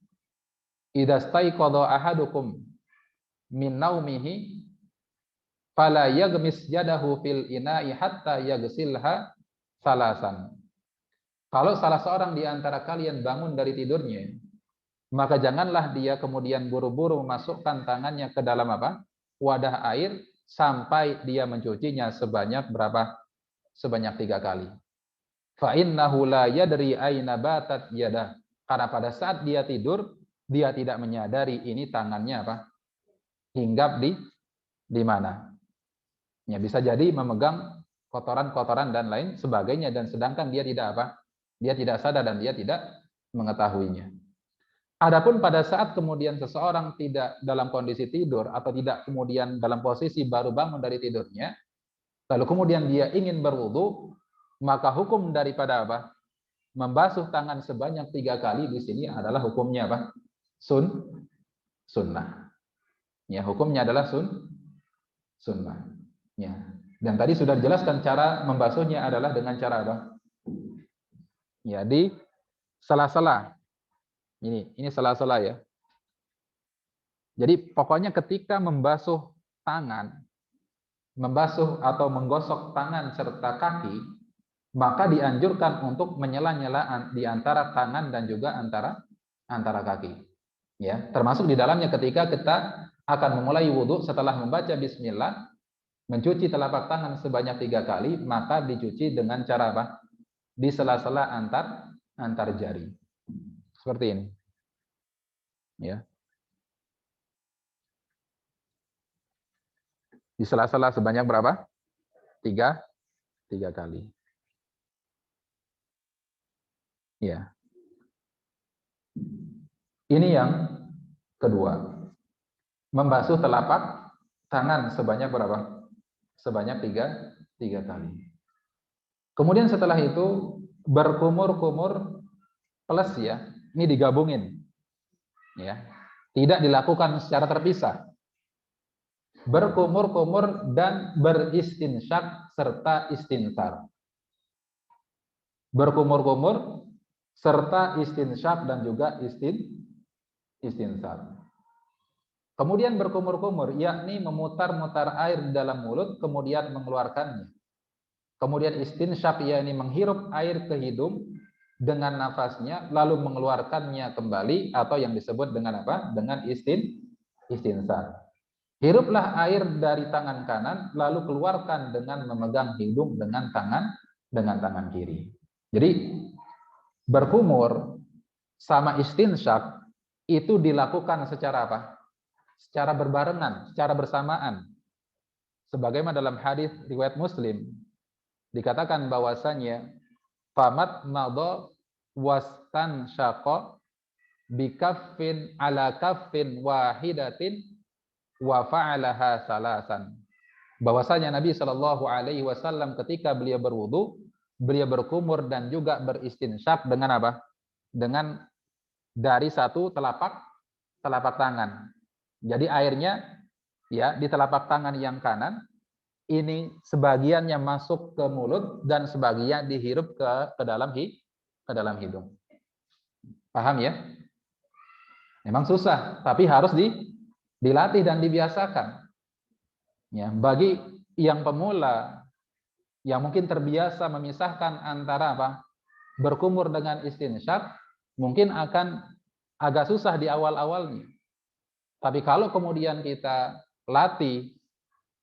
"Idza staiqadha ahadukum min naumihi fala yaghmis yadahu fil ina'i hatta yaghsilha salasan." Kalau salah seorang di antara kalian bangun dari tidurnya, maka janganlah dia kemudian buru-buru memasukkan tangannya ke dalam apa? Wadah air sampai dia mencucinya sebanyak berapa? Sebanyak 3 kali. Fa innahu la yadri aina batat yadah. Karena pada saat dia tidur, dia tidak menyadari ini tangannya apa? Hinggap di mana. Ya, bisa jadi memegang kotoran-kotoran dan lain sebagainya, dan sedangkan dia tidak apa? Dia tidak sadar dan dia tidak mengetahuinya. Adapun pada saat kemudian seseorang tidak dalam kondisi tidur atau tidak kemudian dalam posisi baru bangun dari tidurnya, lalu kemudian dia ingin berwudu, maka hukum daripada apa? Membasuh tangan sebanyak 3 kali di sini adalah hukumnya apa? Sunnah. Ya, hukumnya adalah sunnah. Ya. Dan tadi sudah dijelaskan cara membasuhnya adalah dengan cara apa? Ya, di sela-sela. Ini sela-sela ya. Jadi pokoknya ketika membasuh tangan, membasuh atau menggosok tangan serta kaki, maka dianjurkan untuk menyela-nyela di antara tangan dan juga antara antara kaki. Ya, termasuk di dalamnya ketika kita akan memulai wudhu setelah membaca bismillah, mencuci telapak tangan sebanyak 3 kali, maka dicuci dengan cara apa? Di sela-sela antar jari. Seperti ini. Ya. Di sela-sela sebanyak berapa? 3 kali. Ya. Ini yang kedua. Membasuh telapak tangan sebanyak berapa? Sebanyak 3 kali. Kemudian setelah itu berkumur-kumur plus ya. Ini digabungin. Ya. Tidak dilakukan secara terpisah. Berkumur-kumur dan beristinsyak serta istinsar. Berkumur-kumur serta istinsyak dan juga istinsar. Kemudian berkumur-kumur, yakni memutar-mutar air di dalam mulut, kemudian mengeluarkannya. Kemudian istinsyak, yakni menghirup air ke hidung dengan nafasnya, lalu mengeluarkannya kembali, atau yang disebut dengan apa? Dengan istinsar. Hiruplah air dari tangan kanan, lalu keluarkan dengan memegang hidung dengan tangan kiri. Jadi berkumur sama istinsyak itu dilakukan secara apa? Secara berbarengan, secara bersamaan. Sebagaimana dalam hadis riwayat Muslim dikatakan bahwasanya famat madha wastan syaqa bikaffin ala kaffin wahidatin wa fa'alaha salasan. Bahwasanya Nabi Shallallahu alaihi wasallam ketika beliau berwudu, beliau berkumur dan juga beristinsyak dengan apa? Dengan dari satu telapak tangan. Jadi airnya ya di telapak tangan yang kanan ini sebagiannya masuk ke mulut dan sebagian dihirup ke dalam hidung. Paham ya? Memang susah, tapi harus dilatih dan dibiasakan. Ya, bagi yang pemula yang mungkin terbiasa memisahkan antara apa? Berkumur dengan istinsyak, mungkin akan agak susah di awal-awalnya. Tapi kalau kemudian kita latih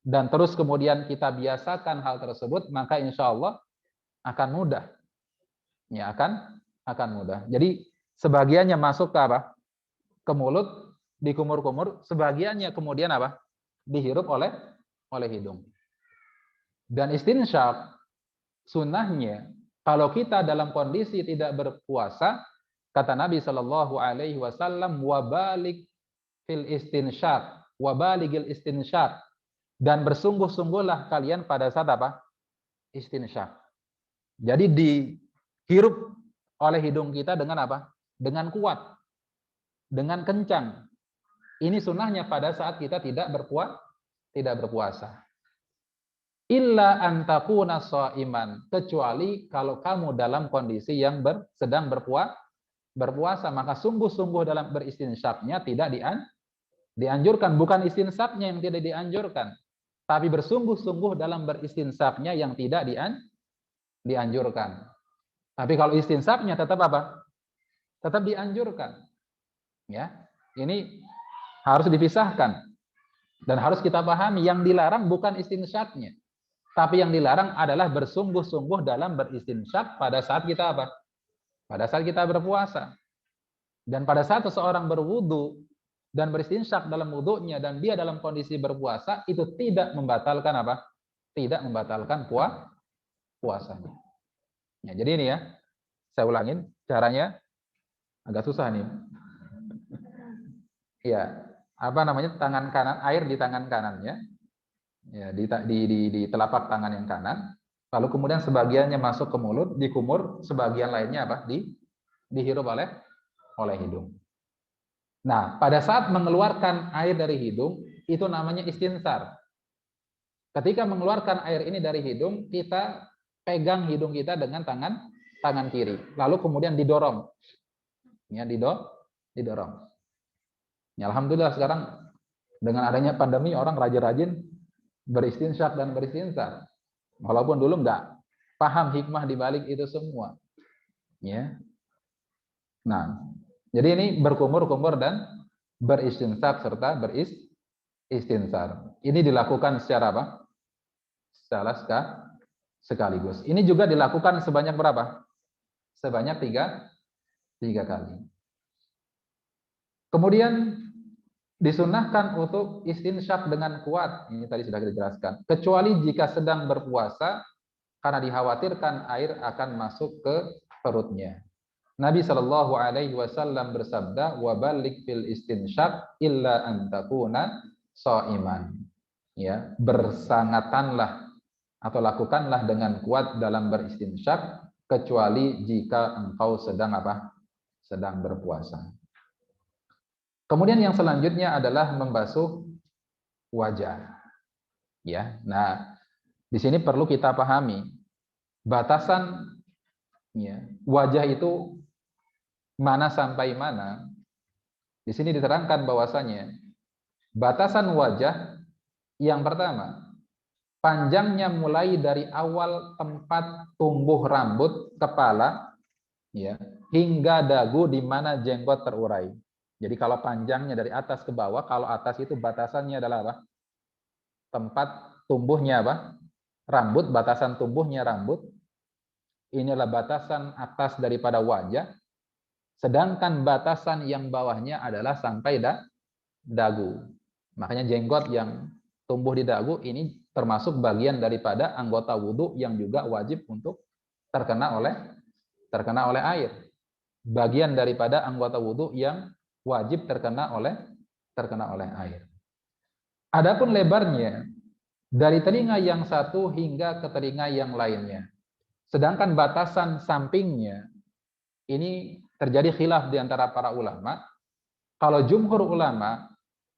dan terus kemudian kita biasakan hal tersebut, maka insya Allah akan mudah. Ya, akan mudah. Jadi sebagiannya masuk ke apa? Ke mulut, dikumur-kumur, sebagiannya kemudian apa? Dihirup oleh hidung. Dan istinsyak sunnahnya kalau kita dalam kondisi tidak berpuasa, kata Nabi Shallallahu alaihi wasallam, wabalik fil istinsyak, wabaligil istinsyak, dan bersungguh-sungguhlah kalian pada saat apa? Istinsyak. Jadi dihirup oleh hidung kita dengan apa? Dengan kuat, dengan kencang. Ini sunnahnya pada saat kita tidak berpuasa. Illa antakuna shaiman, kecuali kalau kamu dalam kondisi yang sedang berpuasa, maka sungguh-sungguh dalam beristinsyaknya tidak dianjurkan. Bukan istinsyaknya yang tidak dianjurkan, tapi bersungguh-sungguh dalam beristinsaknya yang tidak dianjurkan. Tapi kalau istinsaknya tetap apa? Tetap dianjurkan. Ya, ini harus dipisahkan dan harus kita pahami. Yang dilarang bukan istinsaknya, tapi yang dilarang adalah bersungguh-sungguh dalam beristinsak pada saat kita apa? Pada saat kita berpuasa. Dan pada saat seseorang berwudu dan beristinsak dalam wudunya dan dia dalam kondisi berpuasa, itu tidak membatalkan apa? Tidak membatalkan puasanya. Ya, jadi ini ya, saya ulangin caranya, agak susah nih. Ya, apa namanya? Tangan kanan, air di tangan kanannya, ya, di telapak tangan yang kanan. Lalu kemudian sebagiannya masuk ke mulut, dikumur, sebagian lainnya apa? Dihirup oleh hidung. Nah, pada saat mengeluarkan air dari hidung, itu namanya istinsar. Ketika mengeluarkan air ini dari hidung, kita pegang hidung kita dengan tangan kiri. Lalu kemudian didorong. Ya, didorong. Ya, alhamdulillah sekarang dengan adanya pandemi orang rajin-rajin beristinsyak dan beristinsar. Walaupun dulu nggak paham hikmah di balik itu semua. Ya. Nah, Jadi ini berkumur-kumur dan beristinsar serta beristinsar. Ini dilakukan secara apa? Secara sekaligus. Ini juga dilakukan sebanyak berapa? Sebanyak tiga kali. Kemudian disunahkan untuk istinsyak dengan kuat. Ini tadi sudah kita jelaskan. Kecuali jika sedang berpuasa karena dikhawatirkan air akan masuk ke perutnya. Nabi Shallallahu Alaihi Wasallam bersabda, "Wabalik fil istinsyak illa antakuna so'iman." Ya, bersangatanlah atau lakukanlah dengan kuat dalam beristinsyak, kecuali jika engkau sedang apa? Sedang berpuasa. Kemudian yang selanjutnya adalah membasuh wajah. Ya, nah di sini perlu kita pahami batasan ya, wajah itu mana sampai mana. Di sini diterangkan bahwasanya batasan wajah yang pertama, panjangnya mulai dari awal tempat tumbuh rambut kepala ya, hingga dagu di mana jenggot terurai. Jadi kalau panjangnya dari atas ke bawah, kalau atas itu batasannya adalah apa? Tempat tumbuhnya apa? Rambut, batasan tumbuhnya rambut. Ini adalah batasan atas daripada wajah. Sedangkan batasan yang bawahnya adalah sampai dagu. Makanya jenggot yang tumbuh di dagu ini termasuk bagian daripada anggota wudhu yang juga wajib untuk terkena oleh air. Bagian daripada anggota wudhu yang wajib terkena oleh air. Adapun lebarnya dari telinga yang satu hingga ke telinga yang lainnya. Sedangkan batasan sampingnya ini terjadi khilaf di antara para ulama. Kalau jumhur ulama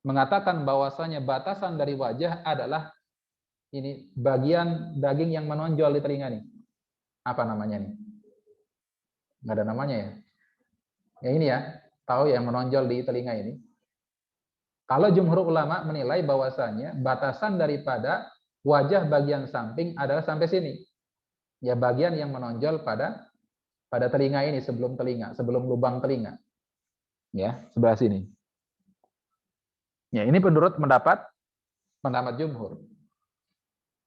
mengatakan bahwasanya batasan dari wajah adalah ini bagian daging yang menonjol di telinga nih. Apa namanya nih? Nggak ada namanya ya? Ya ini ya, tahu yang menonjol di telinga ini. Kalau jumhur ulama menilai bahwasanya batasan daripada wajah bagian samping adalah sampai sini. Ya bagian yang menonjol pada telinga ini sebelum lubang telinga. Ya, sebelah sini. Ya, ini menurut pendapat jumhur.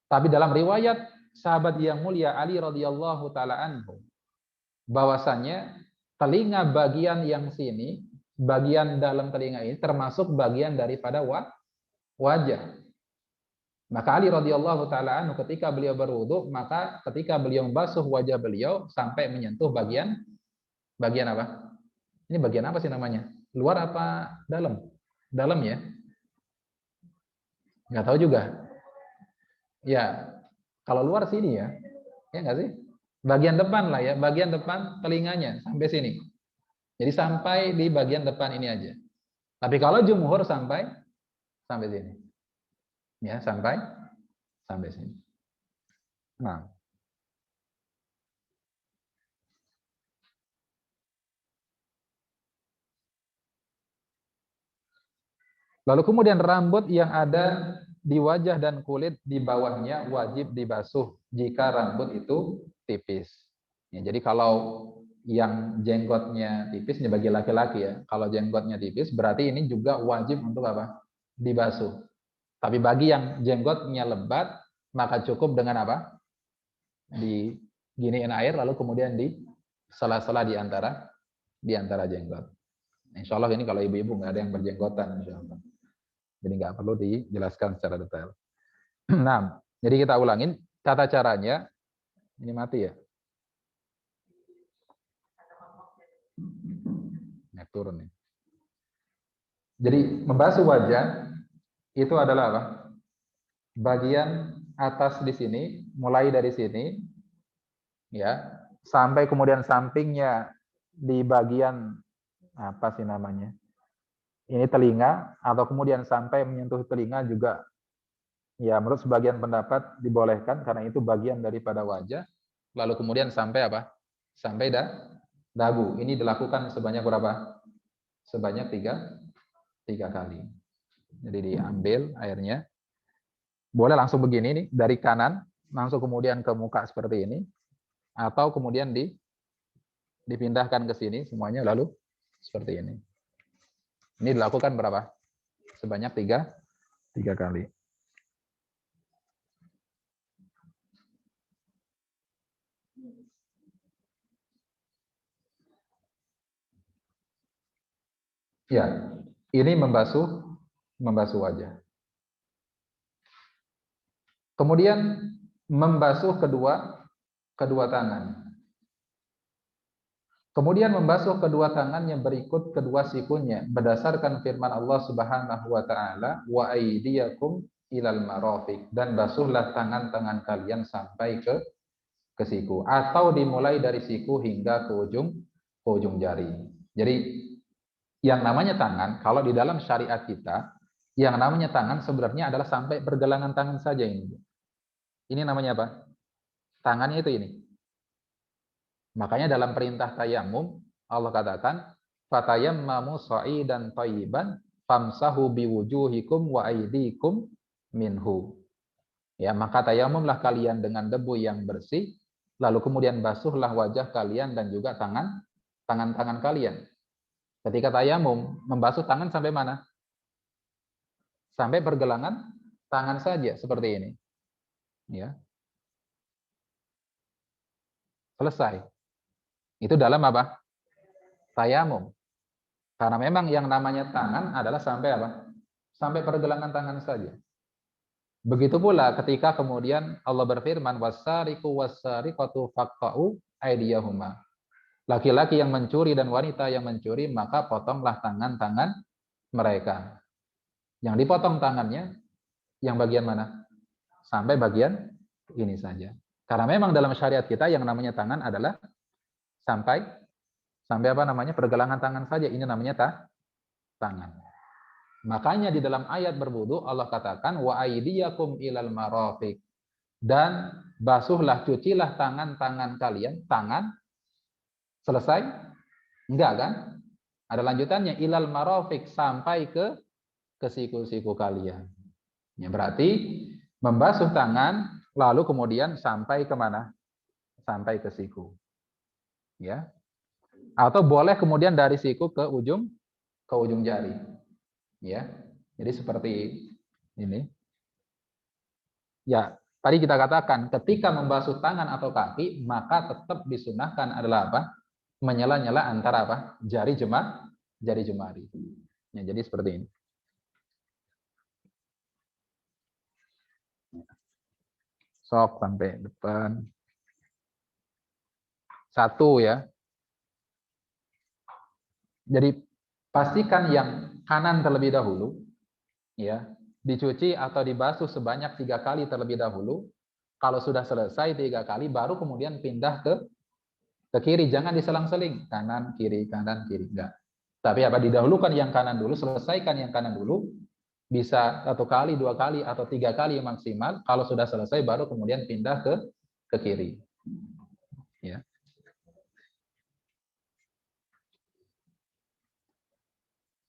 Tapi dalam riwayat sahabat yang mulia Ali radhiyallahu taala anhu bahwasanya telinga bagian yang sini, bagian dalam telinga ini termasuk bagian daripada wajah. Maka Ali radhiyallahu taala anhu ketika beliau berwudu, maka ketika beliau membasuh wajah beliau sampai menyentuh bagian apa? Ini bagian apa sih namanya? Luar apa dalam? Dalam ya? Nggak tahu juga. Ya, kalau luar sini ya. Ya nggak sih? Bagian depan lah ya, bagian depan telinganya sampai sini. Jadi sampai di bagian depan ini aja. Tapi kalau jumhur sampai sini. Ya, sampai sini. Nah. Lalu kemudian rambut yang ada di wajah dan kulit di bawahnya wajib dibasuh jika rambut itu tipis. Ya, jadi kalau yang jenggotnya tipis ini bagi laki-laki ya. Kalau jenggotnya tipis berarti ini juga wajib untuk apa? Dibasuh. Tapi bagi yang jenggotnya lebat, maka cukup dengan apa? Diginiin air lalu kemudian di sela-sela di antara jenggot. Insya Allah ini kalau ibu-ibu nggak ada yang berjenggotan, insya Allah. Jadi nggak perlu dijelaskan secara detail. Nah, jadi kita ulangin tata caranya. Ini mati ya? Naik turun nih. Jadi membasuh wajah itu adalah apa? Bagian atas di sini, mulai dari sini, ya, sampai kemudian sampingnya di bagian apa sih namanya? Ini telinga atau kemudian sampai menyentuh telinga juga, ya menurut sebagian pendapat dibolehkan karena itu bagian daripada wajah. Lalu kemudian sampai apa? Sampai dagu. Ini dilakukan sebanyak berapa? Sebanyak tiga kali. Jadi diambil airnya. Boleh langsung begini nih, dari kanan, langsung kemudian ke muka seperti ini. Atau kemudian dipindahkan ke sini semuanya, lalu Seperti ini. Ini dilakukan berapa? Sebanyak tiga kali. Ya, ini membasuh wajah. Kemudian membasuh kedua tangan. Kemudian membasuh kedua tangannya berikut kedua sikunya berdasarkan firman Allah Subhanahu wa taala, wa aydiyakum ilal marafiq, dan basuhlah tangan-tangan kalian sampai ke siku, atau dimulai dari siku hingga ke ujung jari. Jadi yang namanya tangan, kalau di dalam syariat kita, yang namanya tangan sebenarnya adalah sampai pergelangan tangan saja ini. Ini namanya apa? Tangannya itu ini. Makanya dalam perintah tayamum Allah katakan fatayammamu sha'idan thayyiban famsahu biwujuhikum wa aydikum minhu. Ya, maka tayamumlah kalian dengan debu yang bersih, lalu kemudian basuhlah wajah kalian dan juga tangan-tangan kalian. Ketika tayamum membasuh tangan sampai mana? Sampai pergelangan tangan saja seperti ini. Ya. Selesai. Itu dalam apa? Tayamum. Karena memang yang namanya tangan adalah sampai apa? Sampai pergelangan tangan saja. Begitu pula ketika kemudian Allah berfirman wasariqu wasariqatu faqta'u aydiyahuma. Laki-laki yang mencuri dan wanita yang mencuri maka potonglah tangan-tangan mereka. Yang dipotong tangannya yang bagian mana? Sampai bagian ini saja. Karena memang dalam syariat kita yang namanya tangan adalah sampai apa namanya? Pergelangan tangan saja, ini namanya tangan. Makanya di dalam ayat berwudu Allah katakan wa aydiyakum ilal marafiq, dan basuhlah, cucilah tangan-tangan kalian. Tangan selesai? Enggak kan? Ada lanjutannya ilal marafiq, sampai ke siku-siku kalian. Ya, berarti membasuh tangan lalu kemudian sampai kemana? Sampai ke siku. Ya. Atau boleh kemudian dari siku ke ujung jari. Ya. Jadi seperti ini. Ya, tadi kita katakan ketika membasuh tangan atau kaki maka tetap disunahkan adalah apa? Menyela-nyela antara apa? Jari jemari. Ya, jadi seperti ini. Sok sampai depan. Satu ya. Jadi pastikan yang kanan terlebih dahulu, ya, dicuci atau dibasuh sebanyak 3 kali terlebih dahulu. Kalau sudah selesai 3 kali, baru kemudian pindah ke kiri. Jangan diselang-seling, kanan kiri enggak. Tapi apa, didahulukan yang kanan dulu, selesaikan yang kanan dulu. Bisa 1 kali, 2 kali, atau 3 kali maksimal. Kalau sudah selesai, baru kemudian pindah ke kiri. Ya.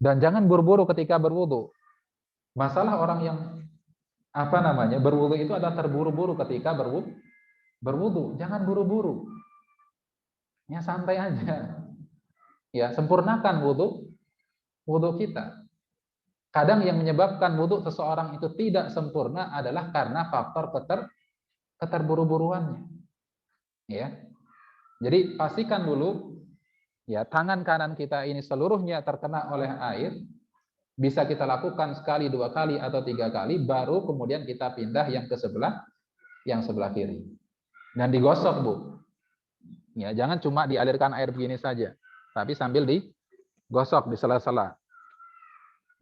Dan jangan buru-buru ketika berwudu. Masalah orang yang berwudu itu adalah terburu-buru ketika berwudu. Jangan buru-buru. Ya, santai aja. Ya, sempurnakan wudu kita. Kadang yang menyebabkan wudu seseorang itu tidak sempurna adalah karena faktor keterburu-buruannya. Ya. Jadi pastikan dulu ya tangan kanan kita ini seluruhnya terkena oleh air. Bisa kita lakukan sekali, 2 kali, atau 3 kali, baru kemudian kita pindah yang sebelah kiri. Dan digosok, Bu. Ya, jangan cuma dialirkan air begini saja, tapi sambil digosok di sela-sela.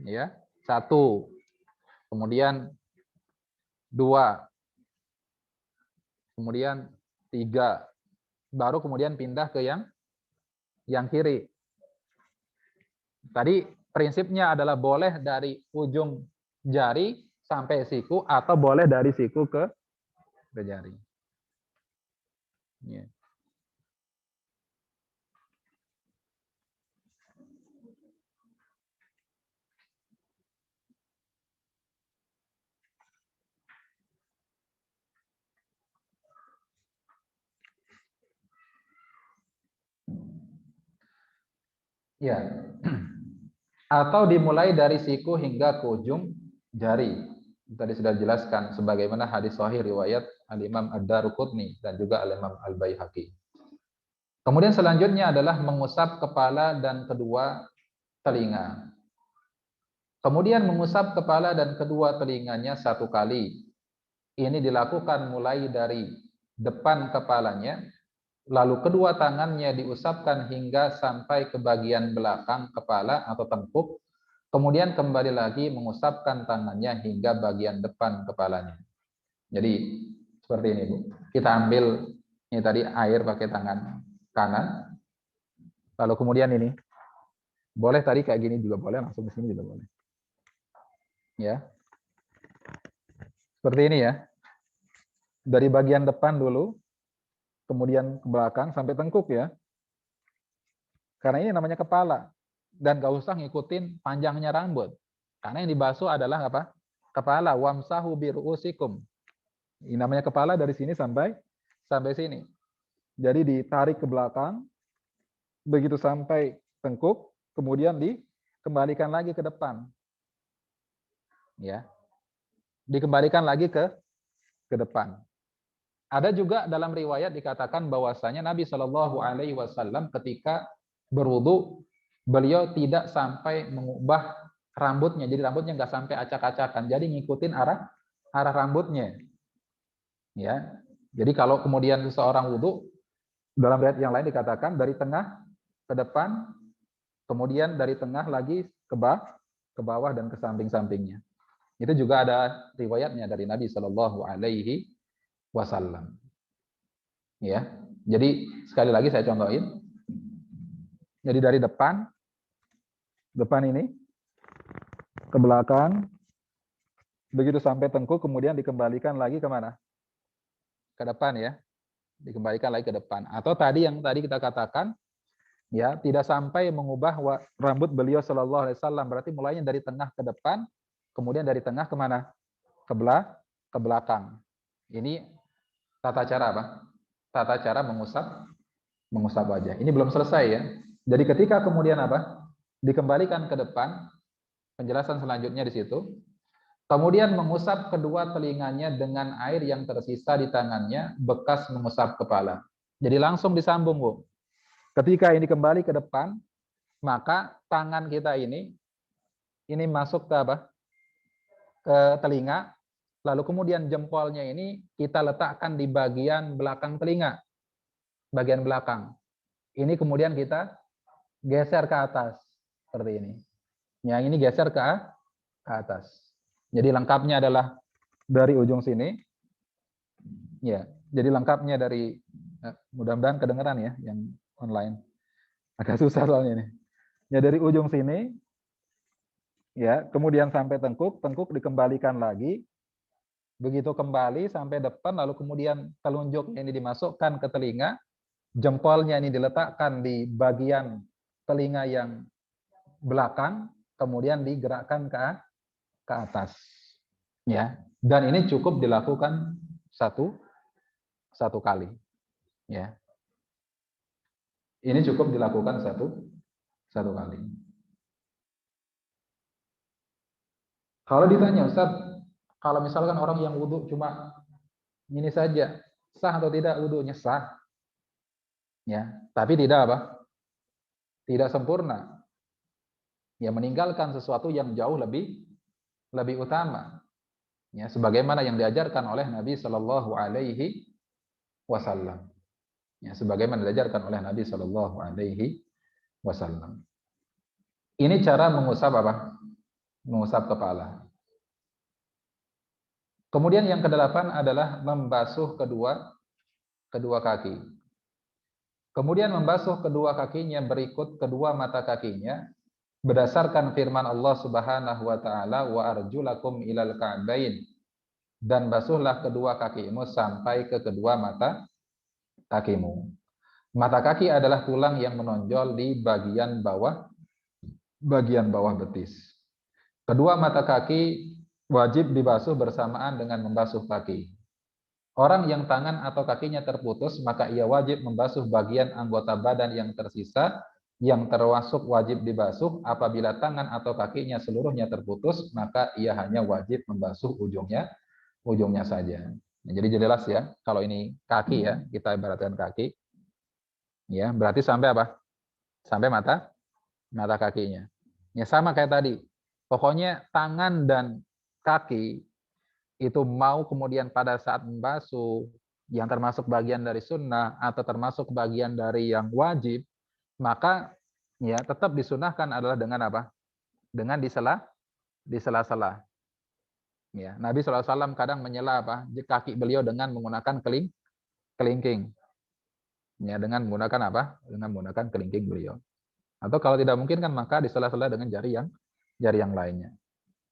Ya, 1, kemudian 2, kemudian 3, baru kemudian pindah ke yang kiri. Tadi prinsipnya adalah boleh dari ujung jari sampai siku, atau boleh dari siku ke jari. Ya. Ya. Atau dimulai dari siku hingga ke ujung jari. Tadi sudah dijelaskan sebagaimana hadis sahih riwayat Al-Imam Ad-Daruqutni dan juga Al-Imam Al-Baihaqi. Kemudian selanjutnya adalah mengusap kepala dan kedua telinga. Kemudian mengusap kepala dan kedua telinganya satu kali. Ini dilakukan mulai dari depan kepalanya, lalu kedua tangannya diusapkan hingga sampai ke bagian belakang kepala atau tengkuk, kemudian kembali lagi mengusapkan tangannya hingga bagian depan kepalanya. Jadi seperti ini, Bu. Kita ambil ini tadi air pakai tangan kanan, lalu kemudian ini boleh tadi kayak gini juga boleh, langsung ke sini juga boleh. Ya. Seperti ini ya. Dari bagian depan dulu, kemudian ke belakang sampai tengkuk ya. Karena ini namanya kepala. Dan gak usah ngikutin panjangnya rambut. Karena yang dibasuh adalah apa? Kepala. Wamsahu biru'usikum. Ini namanya kepala dari sini sampai sini. Jadi ditarik ke belakang, begitu sampai tengkuk, kemudian dikembalikan lagi ke depan. Ya. Dikembalikan lagi ke depan. Ada juga dalam riwayat dikatakan bahwasanya Nabi Shallallahu Alaihi Wasallam ketika berwudu beliau tidak sampai mengubah rambutnya, jadi rambutnya nggak sampai acak-acakan, jadi ngikutin arah rambutnya, ya. Jadi kalau kemudian seseorang wudu, dalam riwayat yang lain dikatakan dari tengah ke depan, kemudian dari tengah lagi ke bawah dan ke samping-sampingnya. Itu juga ada riwayatnya dari Nabi Shallallahu Alaihi Wasallam. Ya, jadi sekali lagi saya contohin. Jadi dari depan ini ke belakang, begitu sampai tengkuk, kemudian dikembalikan lagi kemana? Ke depan ya, dikembalikan lagi ke depan. Atau tadi yang tadi kita katakan, ya tidak sampai mengubah rambut beliau Shallallahu Alaihi Wasallam. Berarti mulainya dari tengah ke depan, kemudian dari tengah kemana? Ke belakang. Ini tata cara apa? Tata cara mengusap wajah. Ini belum selesai ya. Jadi ketika kemudian apa? Dikembalikan ke depan, penjelasan selanjutnya di situ. Kemudian mengusap kedua telinganya dengan air yang tersisa di tangannya bekas mengusap kepala. Jadi langsung disambung, Bu. Ketika ini kembali ke depan, maka tangan kita ini masuk ke apa? Ke telinga, lalu kemudian jempolnya ini kita letakkan di bagian belakang telinga. Bagian belakang. Ini kemudian kita geser ke atas seperti ini. Yang ini geser ke atas. Jadi lengkapnya adalah dari ujung sini. Ya, jadi lengkapnya dari mudah-mudahan kedengeran ya yang online. Agak susah soalnya ini. Ya dari ujung sini ya, kemudian sampai tengkuk dikembalikan lagi. Begitu kembali sampai depan lalu kemudian telunjuknya ini dimasukkan ke telinga, jempolnya ini diletakkan di bagian telinga yang belakang, kemudian digerakkan ke atas. Ya, dan ini cukup dilakukan satu kali. Ya, ini cukup dilakukan satu kali. Kalau ditanya Ustaz, kalau misalkan orang yang wudhu cuma ini saja, sah atau tidak wudhunya? Sah. Ya, tapi tidak apa? Tidak sempurna. Ya, meninggalkan sesuatu yang jauh lebih utama. Ya, sebagaimana yang diajarkan oleh Nabi Shallallahu Alaihi Wasallam. Ya, sebagaimana diajarkan oleh Nabi Shallallahu Alaihi Wasallam. Ini cara mengusap apa? Mengusap kepala. Kemudian yang kedelapan adalah membasuh kedua kaki. Kemudian membasuh kedua kakinya berikut kedua mata kakinya berdasarkan firman Allah Subhanahu wa taala wa arjulakum ilal ka'bain, dan basuhlah kedua kakimu sampai ke kedua mata kakimu. Mata kaki adalah tulang yang menonjol di bagian bawah betis. Kedua mata kaki wajib dibasuh bersamaan dengan membasuh kaki. Orang yang tangan atau kakinya terputus, maka ia wajib membasuh bagian anggota badan yang tersisa yang termasuk wajib dibasuh apabila tangan atau kakinya seluruhnya terputus, maka ia hanya wajib membasuh ujungnya saja. Jadi jelas ya, kalau ini kaki ya, kita ibaratkan kaki, ya berarti sampai apa? Sampai mata kakinya. Ya sama kayak tadi. Pokoknya tangan dan kaki itu mau kemudian pada saat membasuh yang termasuk bagian dari sunnah atau termasuk bagian dari yang wajib, maka ya tetap disunahkan adalah dengan apa? Dengan di sela-sela. Ya, Nabi SAW kadang menyela apa? Kaki beliau dengan menggunakan kelingking. Ya, dengan menggunakan apa? Dengan menggunakan kelingking beliau. Atau kalau tidak mungkin kan maka di sela-sela dengan jari yang lainnya.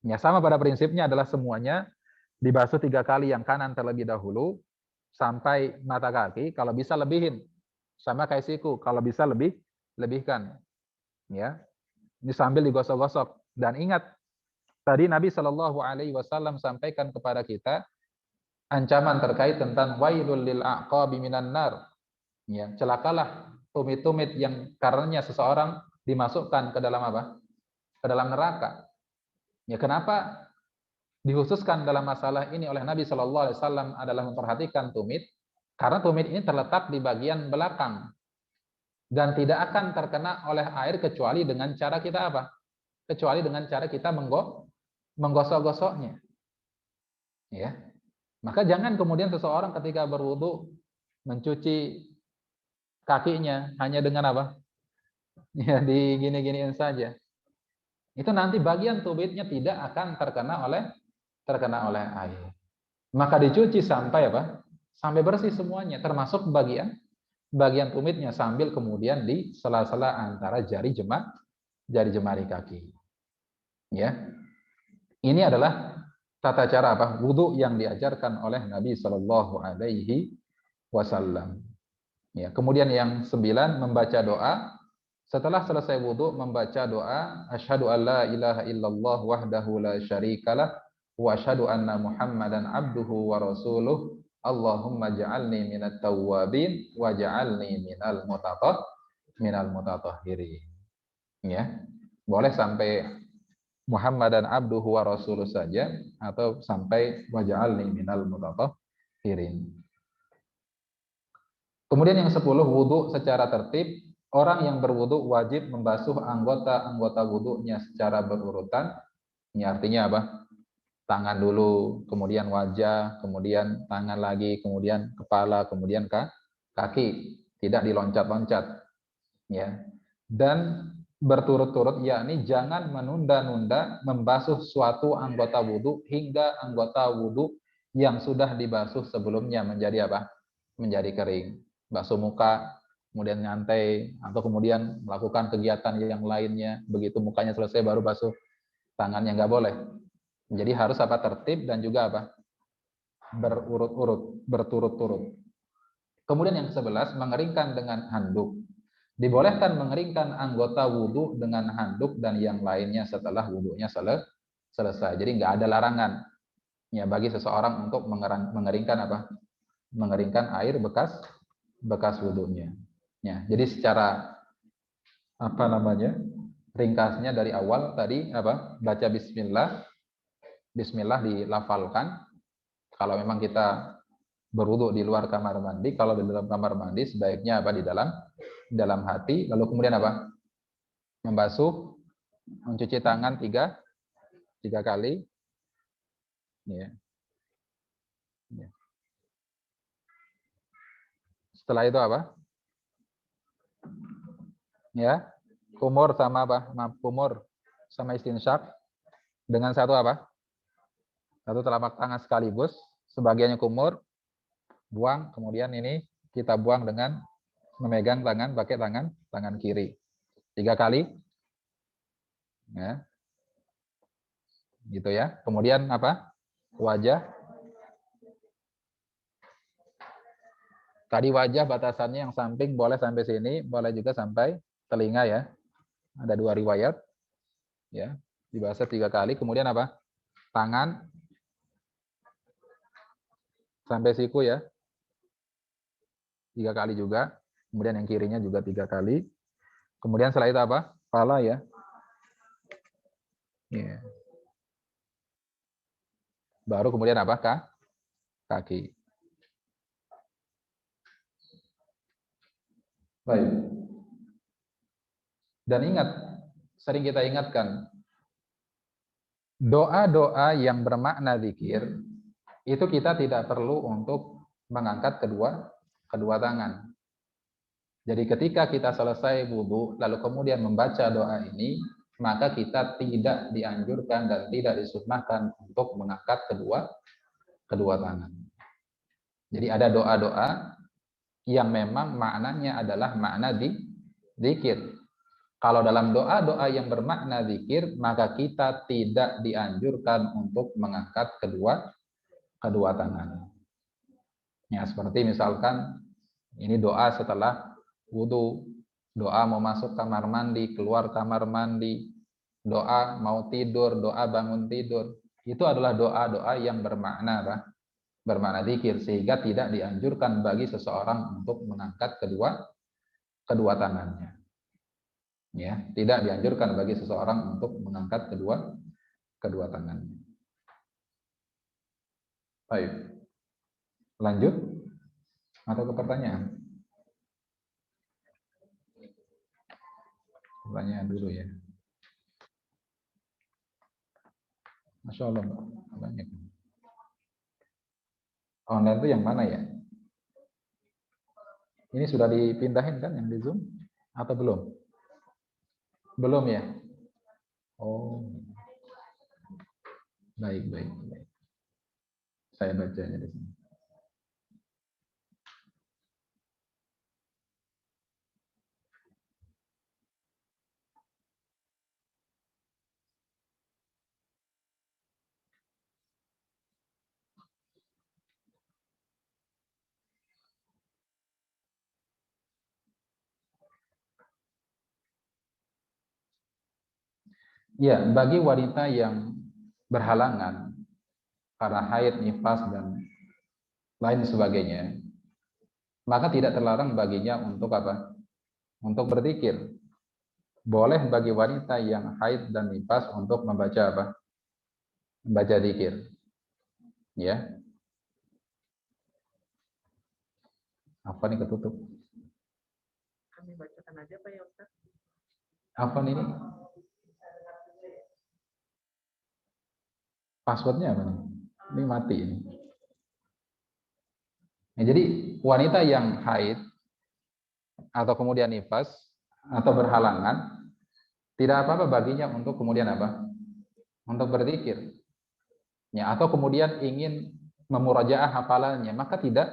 Ya, sama pada prinsipnya adalah semuanya dibasuh 3 kali, yang kanan terlebih dahulu sampai mata kaki, kalau bisa lebihin. Sama kayak siku, kalau bisa lebihkan. Ya. Ini sambil digosok-gosok. Dan ingat, tadi Nabi Shallallahu alaihi wasallam sampaikan kepada kita ancaman terkait tentang wailul lil aqabi minan nar. Ya, celakalah tumit-tumit yang karenanya seseorang dimasukkan ke dalam apa? Ke dalam neraka. Ya, kenapa dikhususkan dalam masalah ini oleh Nabi Shallallahu alaihi wasallam adalah memperhatikan tumit, karena tumit ini terletak di bagian belakang dan tidak akan terkena oleh air kecuali dengan cara kita apa? Kecuali dengan cara kita menggosok-gosoknya. Ya. Maka jangan kemudian seseorang ketika berwudu mencuci kakinya hanya dengan apa? Ya digini-giniin saja. Itu nanti bagian tumitnya tidak akan terkena oleh air. Maka dicuci sampai apa? Sampai bersih semuanya, termasuk bagian tumitnya, sambil kemudian di sela-sela antara jari jemari kaki. Ya. Ini adalah tata cara apa? Wudu yang diajarkan oleh Nabi Shallallahu alaihi wasallam. Ya, kemudian yang 9, membaca doa. Setelah selesai wudu, membaca doa asyhadu alla ilaha illallah wahdahu la syarikalah wa asyhadu anna muhammadan abduhu wa rasuluh Allahumma ja'alni minat tawwabin wa ja'alni minal mutatahhirin. Ya. Boleh sampai Muhammadan abduhu wa rasuluh saja atau sampai wa ja'alni minal mutatahhirin. Kemudian yang 10, wudu secara tertib. Orang yang berwudu wajib membasuh anggota-anggota wudunya secara berurutan. Ini artinya apa? Tangan dulu, kemudian wajah, kemudian tangan lagi, kemudian kepala, kemudian kaki. Tidak diloncat-loncat. Ya. Dan berturut-turut, yakni jangan menunda-nunda membasuh suatu anggota wudu hingga anggota wudu yang sudah dibasuh sebelumnya menjadi apa? Menjadi kering. Basuh muka, kemudian nyantai, atau kemudian melakukan kegiatan yang lainnya, begitu mukanya selesai baru basuh tangannya, nggak boleh. Jadi harus apa? Tertib dan juga apa? Berurut-urut, berturut-turut. Kemudian yang 11, mengeringkan dengan handuk. Dibolehkan mengeringkan anggota wudhu dengan handuk dan yang lainnya setelah wudhunya selesai. Jadi nggak ada larangan ya bagi seseorang untuk mengeringkan apa? Mengeringkan air bekas wudhunya. Ya, jadi secara apa namanya? Ringkasnya dari awal tadi apa? Baca bismillah. Bismillah dilafalkan. Kalau memang kita berwudu di luar kamar mandi, kalau di dalam kamar mandi sebaiknya apa? Di dalam hati. Lalu kemudian apa? Membasuh, mencuci tangan tiga kali. Ya. Ya. Setelah itu apa? Ya, kumur sama apa? Kumur sama istinsyak dengan satu apa? Satu telapak tangan sekaligus. Sebagiannya kumur, buang. Kemudian ini kita buang dengan memegang tangan, pakai tangan kiri. 3 kali. Ya. Gitu ya. Kemudian apa? Wajah. Tadi wajah batasannya yang samping boleh sampai sini, boleh juga sampai telinga ya. Ada 2 riwayat. Ya, dibasuh 3 kali. Kemudian apa? Tangan sampai siku ya. 3 kali juga. Kemudian yang kirinya juga 3 kali. Kemudian setelah itu apa? Kepala ya. Ya. Baru kemudian apa? Kaki. Baik. Dan ingat, sering kita ingatkan, doa-doa yang bermakna zikir, itu kita tidak perlu untuk mengangkat kedua tangan. Jadi ketika kita selesai wudu, lalu kemudian membaca doa ini, maka kita tidak dianjurkan dan tidak disunnahkan untuk mengangkat kedua tangan. Jadi ada doa-doa yang memang maknanya adalah makna zikir. Kalau dalam doa-doa yang bermakna zikir, maka kita tidak dianjurkan untuk mengangkat kedua tangan. Ya, seperti misalkan ini doa setelah wudu, doa mau masuk kamar mandi, keluar kamar mandi, doa mau tidur, doa bangun tidur. Itu adalah doa-doa yang bermakna zikir, sehingga tidak dianjurkan bagi seseorang untuk mengangkat kedua tangannya. Ya, tidak dianjurkan bagi seseorang untuk mengangkat kedua tangannya. Baik. Lanjut atau ke pertanyaan? Pertanyaan dulu ya. Masya Allah, banyak. Online itu yang mana ya? Ini sudah dipindahin kan yang di Zoom? Atau belum? Belum ya? Oh, baik. Saya bacanya di sini. Ya, bagi wanita yang berhalangan karena haid, nifas, dan lain sebagainya, maka tidak terlarang baginya untuk apa? Untuk berzikir. Boleh bagi wanita yang haid dan nifas untuk membaca apa? Membaca zikir. Ya, apa nih ketutup? Kami bacakan aja Pak ya Ustaz. Apa nih? Passwordnya apa nih? Ini mati ini. Nah, jadi wanita yang haid atau kemudian nifas atau berhalangan, tidak apa-apa baginya untuk kemudian apa? Untuk berzikir. Ya, atau kemudian ingin memurajaah hafalannya, maka tidak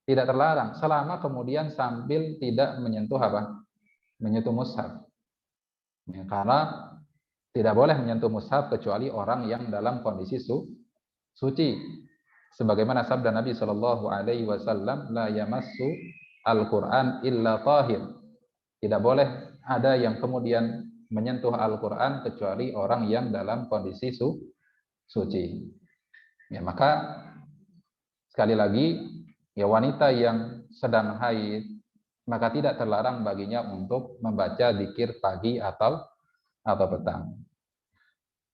terlarang selama kemudian sambil tidak menyentuh apa? Menyentuh mushaf. Ya, karena tidak boleh menyentuh mushaf kecuali orang yang dalam kondisi suci. Sebagaimana sabda Nabi Shallallahu Alaihi Wasallam, la yamassu al-Quran illa tahir. Tidak boleh ada yang kemudian menyentuh Al-Quran kecuali orang yang dalam kondisi suci. Ya, maka sekali lagi, ya wanita yang sedang haid, maka tidak terlarang baginya untuk membaca zikir pagi atau petang.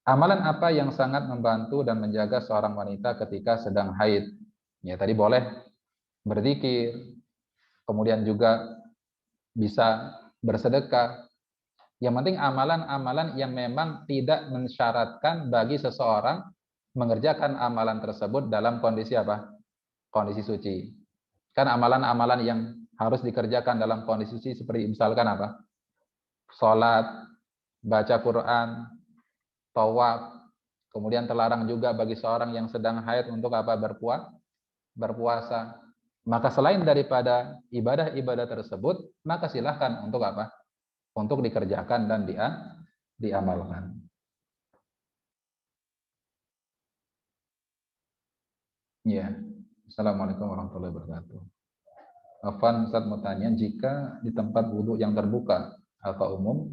Amalan apa yang sangat membantu dan menjaga seorang wanita ketika sedang haid? Ya, tadi boleh berzikir, kemudian juga bisa bersedekah. Yang penting amalan-amalan yang memang tidak mensyaratkan bagi seseorang mengerjakan amalan tersebut dalam kondisi apa? Kondisi suci. Kan amalan-amalan yang harus dikerjakan dalam kondisi suci seperti misalkan apa? Sholat, baca Quran, tawaf. Kemudian terlarang juga bagi seorang yang sedang haid untuk apa? Berpuasa. Maka selain daripada ibadah-ibadah tersebut, maka silahkan untuk apa? Untuk dikerjakan dan diamalkan. Ya. Assalamualaikum warahmatullahi wabarakatuh. Afan, Ustaz mau tanya, jika di tempat wudhu yang terbuka atau umum,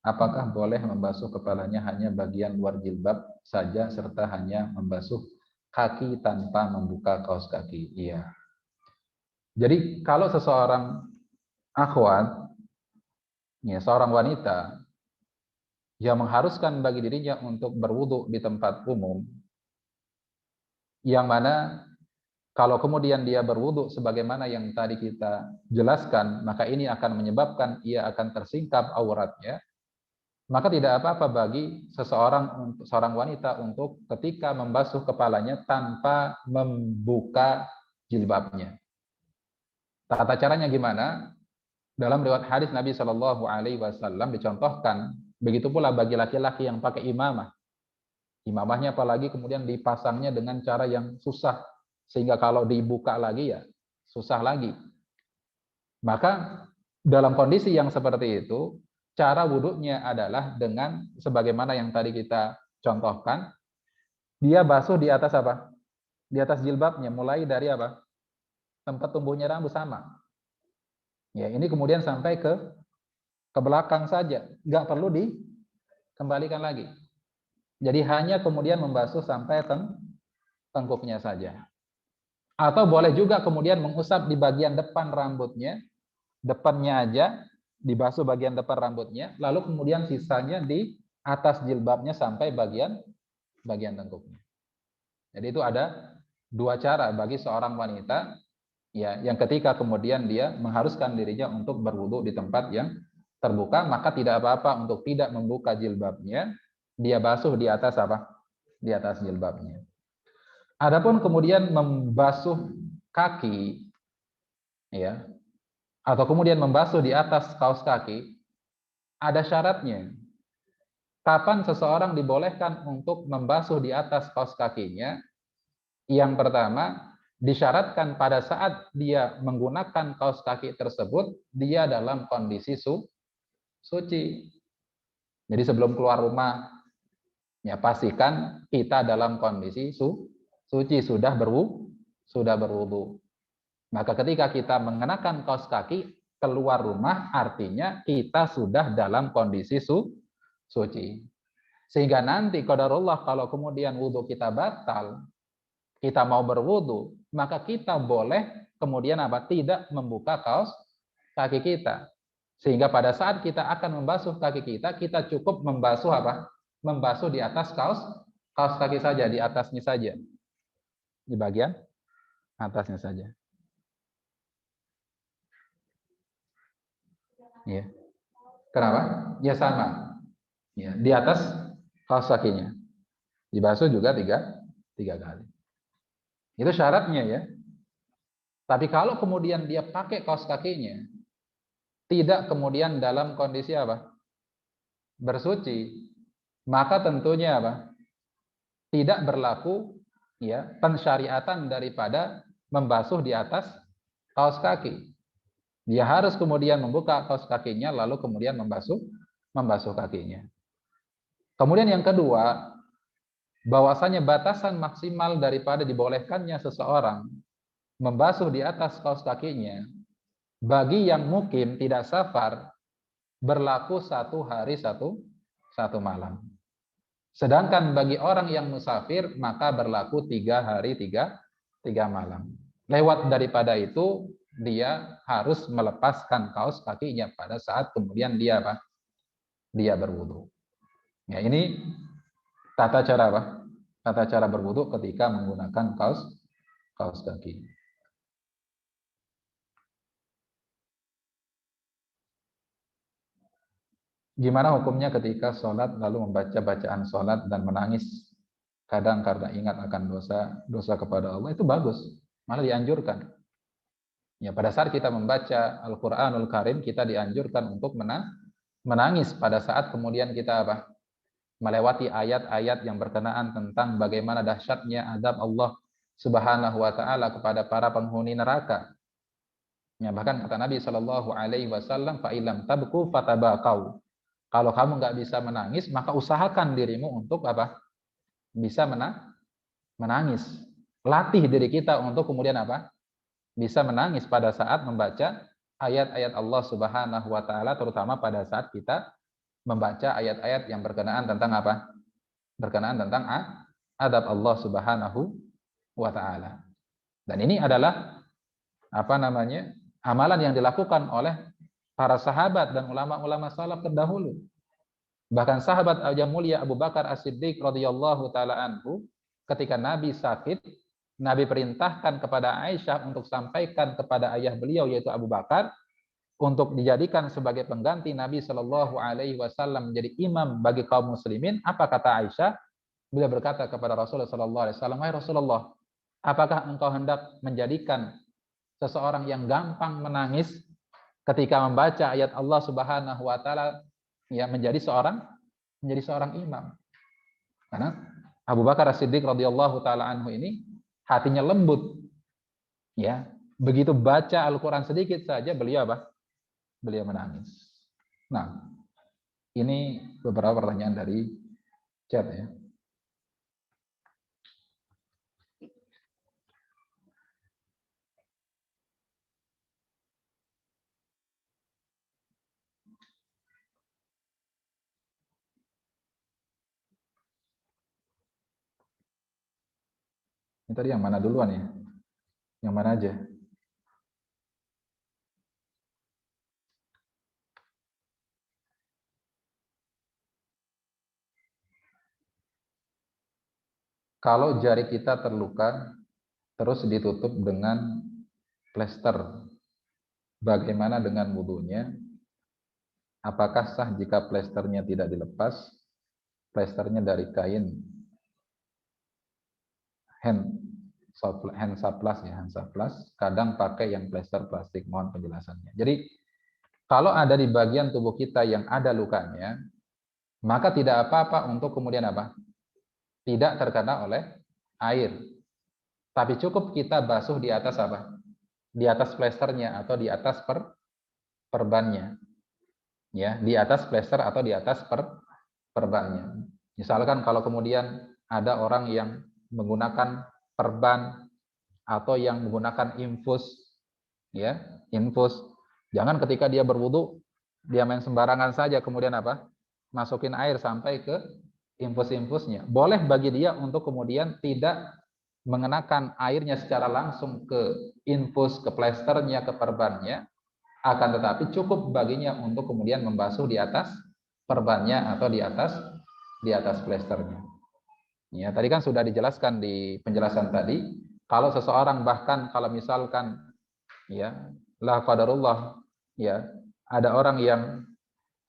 apakah boleh membasuh kepalanya hanya bagian luar jilbab saja serta hanya membasuh kaki tanpa membuka kaos kaki? Iya. Jadi kalau seseorang akhwat Ya, seorang wanita yang mengharuskan bagi dirinya untuk berwudu di tempat umum, yang mana kalau kemudian dia berwudu sebagaimana yang tadi kita jelaskan, maka ini akan menyebabkan ia akan tersingkap auratnya, maka tidak apa-apa bagi seorang wanita untuk ketika membasuh kepalanya tanpa membuka jilbabnya. Tata caranya gimana? Dalam riwayat hadis Nabi Shallallahu Alaihi Wasallam dicontohkan, begitu pula bagi laki-laki yang pakai imamah. Imamahnya apalagi kemudian dipasangnya dengan cara yang susah, sehingga kalau dibuka lagi ya susah lagi. Maka dalam kondisi yang seperti itu, cara wudhunya adalah dengan sebagaimana yang tadi kita contohkan, dia basuh di atas apa? Di atas jilbabnya, mulai dari apa? Tempat tumbuhnya rambut sama. Ya, ini kemudian sampai ke belakang saja, nggak perlu dikembalikan lagi. Jadi hanya kemudian membasuh sampai tengkuknya saja. Atau boleh juga kemudian mengusap di bagian depan rambutnya, depannya aja, dibasuh bagian depan rambutnya, lalu kemudian sisanya di atas jilbabnya sampai bagian tengkuknya. Jadi itu ada dua cara bagi seorang wanita ya, yang ketika kemudian dia mengharuskan dirinya untuk berwudu di tempat yang terbuka, maka tidak apa-apa untuk tidak membuka jilbabnya, dia basuh di atas apa? Di atas jilbabnya. Adapun kemudian membasuh kaki ya, atau kemudian membasuh di atas kaos kaki, ada syaratnya. Kapan seseorang dibolehkan untuk membasuh di atas kaos kakinya? Yang pertama, disyaratkan pada saat dia menggunakan kaos kaki tersebut, dia dalam kondisi suci. Jadi sebelum keluar rumah, ya pastikan kita dalam kondisi suci, sudah berwudu. Maka ketika kita mengenakan kaos kaki keluar rumah, artinya kita sudah dalam kondisi suci. Sehingga nanti qadarullah kalau kemudian wudu kita batal, kita mau berwudu, maka kita boleh kemudian apa? Tidak membuka kaos kaki kita. Sehingga pada saat kita akan membasuh kaki kita, kita cukup membasuh apa? Membasuh di atas kaos kaki saja, di atasnya saja. Di bagian atasnya saja. Ya. Kenapa? Ya sama. Ya, di atas kaos kakinya. Dibasuh juga tiga kali. Itu syaratnya ya. Tapi kalau kemudian dia pakai kaos kakinya, tidak kemudian dalam kondisi apa? Bersuci, maka tentunya apa? Tidak berlaku ya pensyariatan daripada membasuh di atas kaos kaki. Dia harus kemudian membuka kaos kakinya lalu kemudian membasuh kakinya. Kemudian yang kedua, bahwasanya batasan maksimal daripada dibolehkannya seseorang membasuh di atas kaos kakinya bagi yang mukim tidak safar berlaku 1 hari 1 malam. Sedangkan bagi orang yang musafir maka berlaku 3 hari 3 malam. Lewat daripada itu dia harus melepaskan kaos kakinya pada saat kemudian dia apa? Dia berwudu. Ya, ini tata cara apa? Tata cara berwudu ketika menggunakan kaos kaki. Gimana hukumnya ketika sholat lalu membaca bacaan sholat dan menangis kadang karena ingat akan dosa kepada Allah? Itu bagus, malah dianjurkan. Ya, pada saat kita membaca Al-Qur'anul Karim kita dianjurkan untuk menangis pada saat kemudian kita apa? Melewati ayat-ayat yang berkenaan tentang bagaimana dahsyatnya adab Allah Subhanahu wa taala kepada para penghuni neraka. Ya, bahkan kata Nabi Shallallahu alaihi wasallam, "Fa illam tabku fatabaqau." Kalau kamu nggak bisa menangis, maka usahakan dirimu untuk apa? Bisa menangis. Latih diri kita untuk kemudian apa? Bisa menangis pada saat membaca ayat-ayat Allah Subhanahu wa taala, terutama pada saat kita membaca ayat-ayat yang berkenaan tentang apa? Berkenaan tentang adab Allah Subhanahu wa taala. Dan ini adalah apa namanya? Amalan yang dilakukan oleh para sahabat dan ulama-ulama salaf terdahulu. Bahkan sahabat yang mulia Abu Bakar As-Siddiq radhiyallahu taala anhu, ketika Nabi sakit, Nabi perintahkan kepada Aisyah untuk sampaikan kepada ayah beliau yaitu Abu Bakar untuk dijadikan sebagai pengganti Nabi Shallallahu Alaihi Wasallam menjadi imam bagi kaum muslimin. Apa kata Aisyah? Beliau berkata kepada Rasulullah Shallallahu Alaihi Wasallam, "Wahai Rasulullah, apakah engkau hendak menjadikan seseorang yang gampang menangis ketika membaca ayat Allah Subhanahu Wa Taala ya menjadi seorang imam?" Karena Abu Bakar As-Siddiq radhiyallahu taala anhu ini hatinya lembut, ya. Begitu baca Al-Quran sedikit saja beliau apa? Beliau menangis. Nah, ini beberapa pertanyaan dari chat ya. Ini tadi yang mana duluan ya? Yang mana aja? Kalau jari kita terluka, terus ditutup dengan plester, bagaimana dengan wudunya? Apakah sah jika plesternya tidak dilepas? Plesternya dari kain Hansaplast ya, Hansaplast. Kadang pakai yang plester plastik. Mohon penjelasannya. Jadi kalau ada di bagian tubuh kita yang ada lukanya, maka tidak apa-apa untuk kemudian apa? Tidak terkena oleh air. Tapi cukup kita basuh di atas apa? Di atas plesternya atau di atas perbannya. Ya, di atas plester atau di atas perbannya. Misalkan kalau kemudian ada orang yang menggunakan perban atau yang menggunakan infus, ya, infus. Jangan ketika dia berwudu dia main sembarangan saja kemudian apa? Masukin air sampai ke infus-infusnya. Boleh bagi dia untuk kemudian tidak mengenakan airnya secara langsung ke infus, ke plesternya, ke perbannya, akan tetapi cukup baginya untuk kemudian membasuh di atas perbannya atau di atas plesternya. Ya, tadi kan sudah dijelaskan di penjelasan tadi, kalau seseorang bahkan kalau misalkan ya, la qadarullah ya, ada orang yang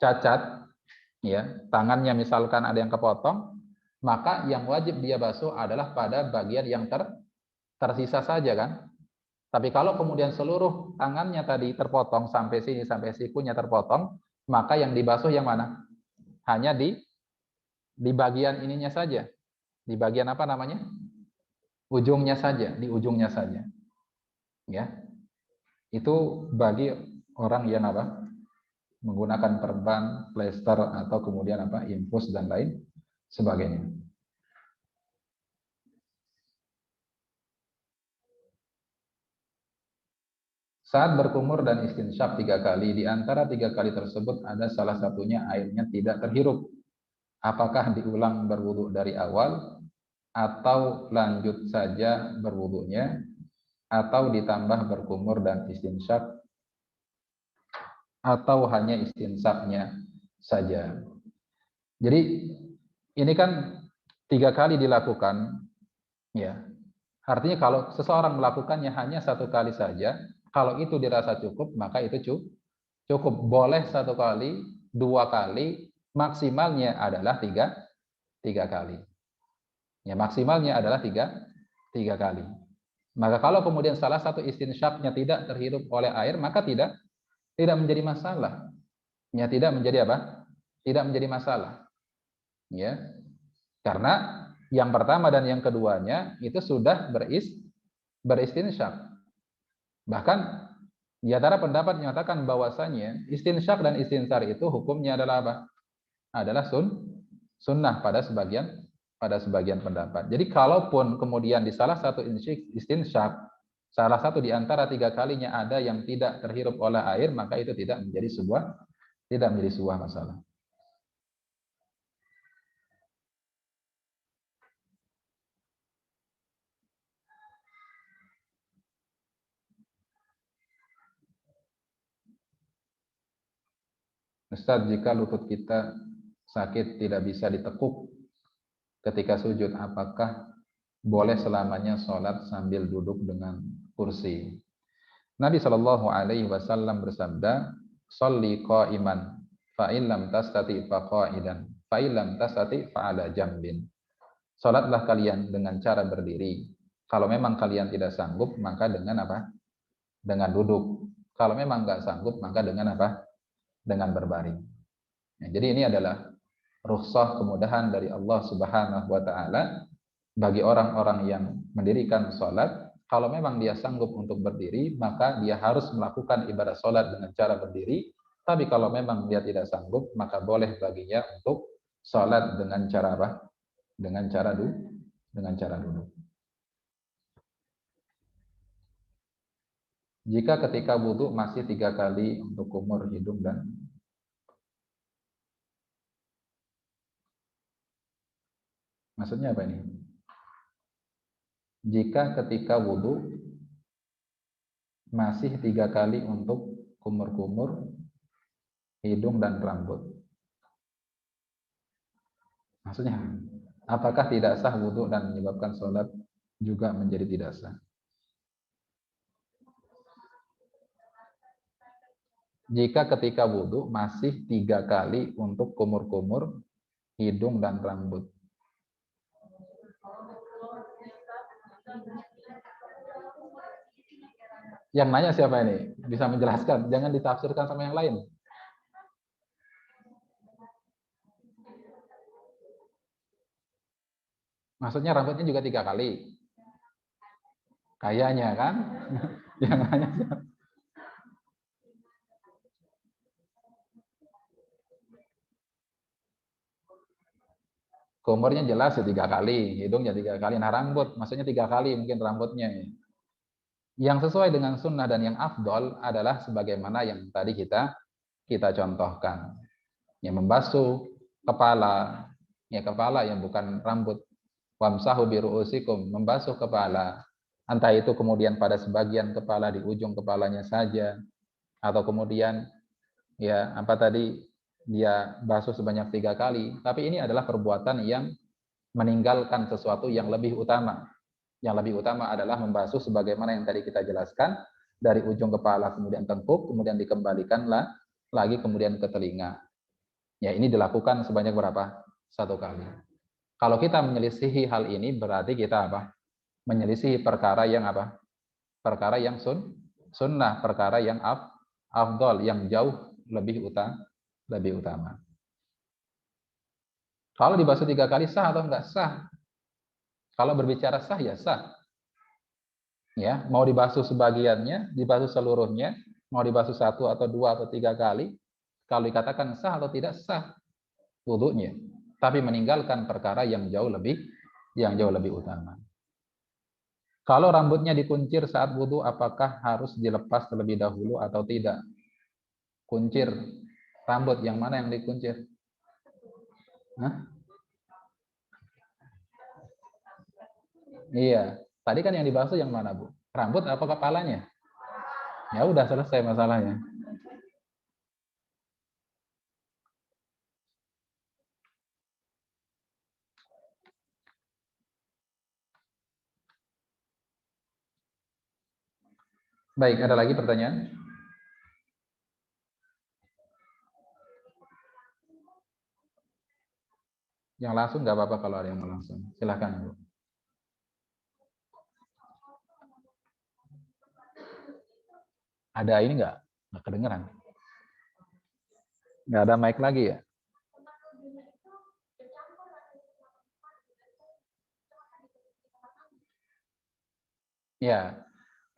cacat ya, tangannya misalkan ada yang kepotong, maka yang wajib dia basuh adalah pada bagian yang tersisa saja kan. Tapi kalau kemudian seluruh tangannya tadi terpotong sampai sini, sampai sikunya terpotong, maka yang dibasuh yang mana? Hanya di bagian ininya saja. Di bagian apa namanya? Ujungnya saja, di ujungnya saja. Ya. Itu bagi orang yang apa? Menggunakan perban, plester atau kemudian apa? Infus dan lain sebagainya. Saat berkumur dan istinsyaq 3 kali, di antara 3 kali tersebut ada salah satunya airnya tidak terhirup. Apakah diulang berwudu dari awal atau lanjut saja berwudunya atau ditambah berkumur dan istinsyaq atau hanya istinsyaqnya saja. Jadi ini kan 3 kali dilakukan ya. Artinya kalau seseorang melakukannya hanya 1 kali saja, kalau itu dirasa cukup maka itu cukup. Boleh 1 kali, 2 kali, maksimalnya adalah 3 kali. Ya, maksimalnya adalah 3 kali. Maka kalau kemudian salah satu istinsyaqnya tidak terhirup oleh air, maka tidak menjadi masalah. Ya, tidak menjadi apa? Tidak menjadi masalah. Ya. Karena yang pertama dan yang keduanya itu sudah beristinsyaq. Bahkan di antara pendapat menyatakan bahwasanya istinsyaq dan istinsar itu hukumnya adalah apa? Adalah sunnah pada sebagian pendapat. Jadi kalaupun kemudian di salah satu istinsyaq, salah satu di antara 3 kalinya ada yang tidak terhirup oleh air, maka itu tidak menjadi sebuah masalah. Ustaz, jika lutut kita sakit tidak bisa ditekuk ketika sujud, apakah boleh selamanya sholat sambil duduk dengan kursi? Nabi Shallallahu Alaihi Wasallam bersabda, "Sholli qa'iman, fa illam tastati fa qa'idan, fa illam tastati fa ala jambin." Sholatlah kalian dengan cara berdiri. Kalau memang kalian tidak sanggup, maka dengan apa? Dengan duduk. Kalau memang nggak sanggup, maka dengan apa? Dengan berbaring. Nah, jadi ini adalah rukhsah, kemudahan dari Allah Subhanahu wa taala bagi orang-orang yang mendirikan sholat. Kalau memang dia sanggup untuk berdiri, maka dia harus melakukan ibadah sholat dengan cara berdiri. Tapi kalau memang dia tidak sanggup, maka boleh baginya untuk sholat dengan cara apa? Dengan cara duduk. Jika ketika wudhu masih 3 kali untuk kumur hidung dan maksudnya apa ini? Jika ketika wudhu masih 3 kali untuk kumur-kumur hidung dan rambut. Maksudnya, apakah tidak sah wudhu dan menyebabkan sholat juga menjadi tidak sah? Jika ketika wudhu masih 3 kali untuk kumur-kumur hidung dan rambut. Yang nanya siapa ini? Bisa menjelaskan, jangan ditafsirkan sama yang lain. Maksudnya rambutnya juga 3 kali. Kayaknya kan? Yang nanya siapa? Kumurnya jelas ya 3 kali, hidungnya 3 kali. Nah rambut, maksudnya 3 kali mungkin rambutnya. Yang sesuai dengan sunnah dan yang afdol adalah sebagaimana yang tadi kita contohkan. Yang membasuh kepala, ya kepala yang bukan rambut. Wamsahu biru'usikum, membasuh kepala. Entah itu kemudian pada sebagian kepala, di ujung kepalanya saja, atau kemudian ya apa tadi dia basuh sebanyak 3 kali. Tapi ini adalah perbuatan yang meninggalkan sesuatu yang lebih utama. Yang lebih utama adalah membasuh sebagaimana yang tadi kita jelaskan, dari ujung kepala kemudian tengkuk, kemudian dikembalikanlah lagi kemudian ke telinga. Ya ini dilakukan sebanyak berapa? 1 kali. Kalau kita menyelisihi hal ini berarti kita apa? Menyelisihi perkara yang apa? Perkara yang sunnah, perkara yang afdol, yang jauh lebih utama. Kalau dibasuh 3 kali sah atau enggak sah? Kalau berbicara sah ya sah. Ya, mau dibasuh sebagiannya, dibasuh seluruhnya, mau dibasuh 1 atau 2 atau 3 kali, kalau dikatakan sah atau tidak sah wudunya, tapi meninggalkan perkara yang jauh lebih utama. Kalau rambutnya dikuncir saat wudu, apakah harus dilepas terlebih dahulu atau tidak? Kuncir rambut yang mana yang dikuncir? Hah? Iya, tadi kan yang dibasuh yang mana, Bu? Rambut apa kepalanya? Ya udah selesai masalahnya. Baik, ada lagi pertanyaan? Yang langsung nggak apa-apa kalau ada yang mau langsung. Silahkan, Bu. Ada ini nggak? Nggak kedengeran. Nggak ada mic lagi ya? Ya,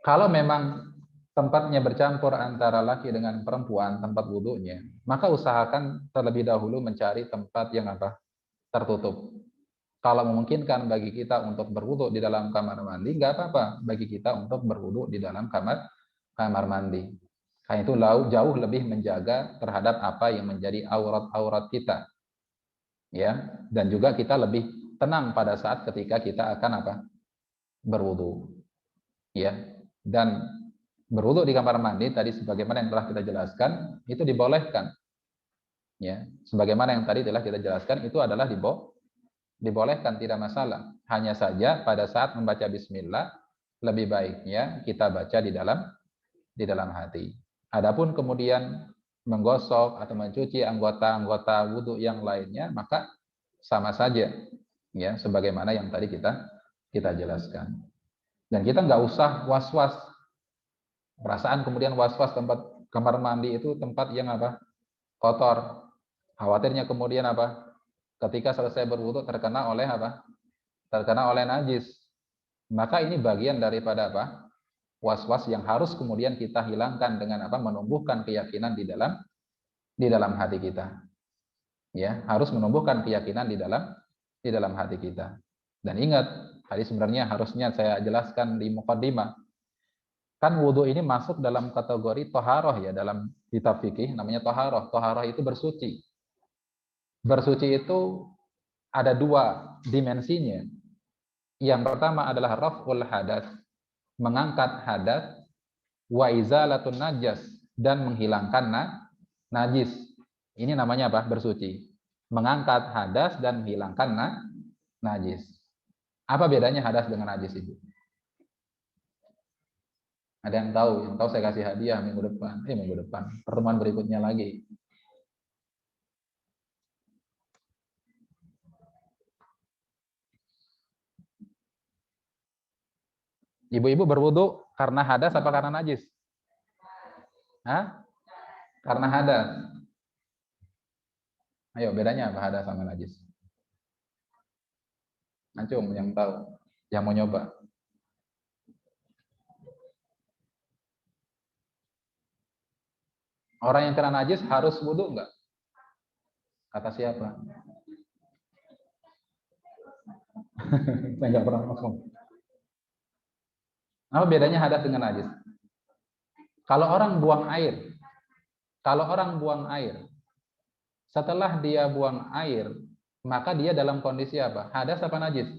kalau memang tempatnya bercampur antara laki dengan perempuan, tempat wudhunya, maka usahakan terlebih dahulu mencari tempat yang apa? Tertutup. Kalau memungkinkan bagi kita untuk berwudhu di dalam kamar mandi, nggak apa-apa bagi kita untuk berwudhu di dalam kamar mandi. Karena itu jauh lebih menjaga terhadap apa yang menjadi aurat-aurat kita. Ya, dan juga kita lebih tenang pada saat ketika kita akan apa? Berwudhu. Ya, dan berwudhu di kamar mandi tadi sebagaimana yang telah kita jelaskan itu dibolehkan. Ya, sebagaimana yang tadi telah kita jelaskan, itu adalah dibolehkan, tidak masalah. Hanya saja pada saat membaca bismillah lebih baiknya kita baca di dalam hati. Adapun kemudian menggosok atau mencuci anggota-anggota wudhu yang lainnya, maka sama saja, ya, sebagaimana yang tadi kita jelaskan. Dan kita nggak usah was-was. Perasaan kemudian was-was tempat kamar mandi itu tempat yang apa? Kotor. Khawatirnya kemudian apa? Ketika selesai berwudu terkena oleh apa? Terkena oleh najis. Maka ini bagian daripada apa? Was-was yang harus kemudian kita hilangkan dengan apa? Menumbuhkan keyakinan di dalam hati kita. Ya, harus menumbuhkan keyakinan di dalam hati kita. Dan ingat, tadi sebenarnya harusnya saya jelaskan di muqaddimah. Kan wudu ini masuk dalam kategori toharoh ya, dalam kitab fikih namanya toharoh. Toharoh itu bersuci. Bersuci itu ada dua dimensinya. Yang pertama adalah raf'ul hadas, mengangkat hadas, wa izalatun najas, dan menghilangkan najis. Ini namanya apa? Bersuci. Mengangkat hadas dan menghilangkan najis. Apa bedanya hadas dengan najis itu? Ada yang tahu? Yang tahu saya kasih hadiah minggu depan. Pertemuan berikutnya lagi. Ibu-ibu berwudu karena hadas apa karena najis? Hah? Karena hadas. Ayo, bedanya apa hadas sama najis? Ancum yang tahu, yang mau nyoba. Orang yang kena najis harus wudu enggak? Kata siapa? Saya nggak pernah ngomong. Apa bedanya hadas dengan najis? Kalau orang buang air, setelah dia buang air, maka dia dalam kondisi apa? Hadas apa najis?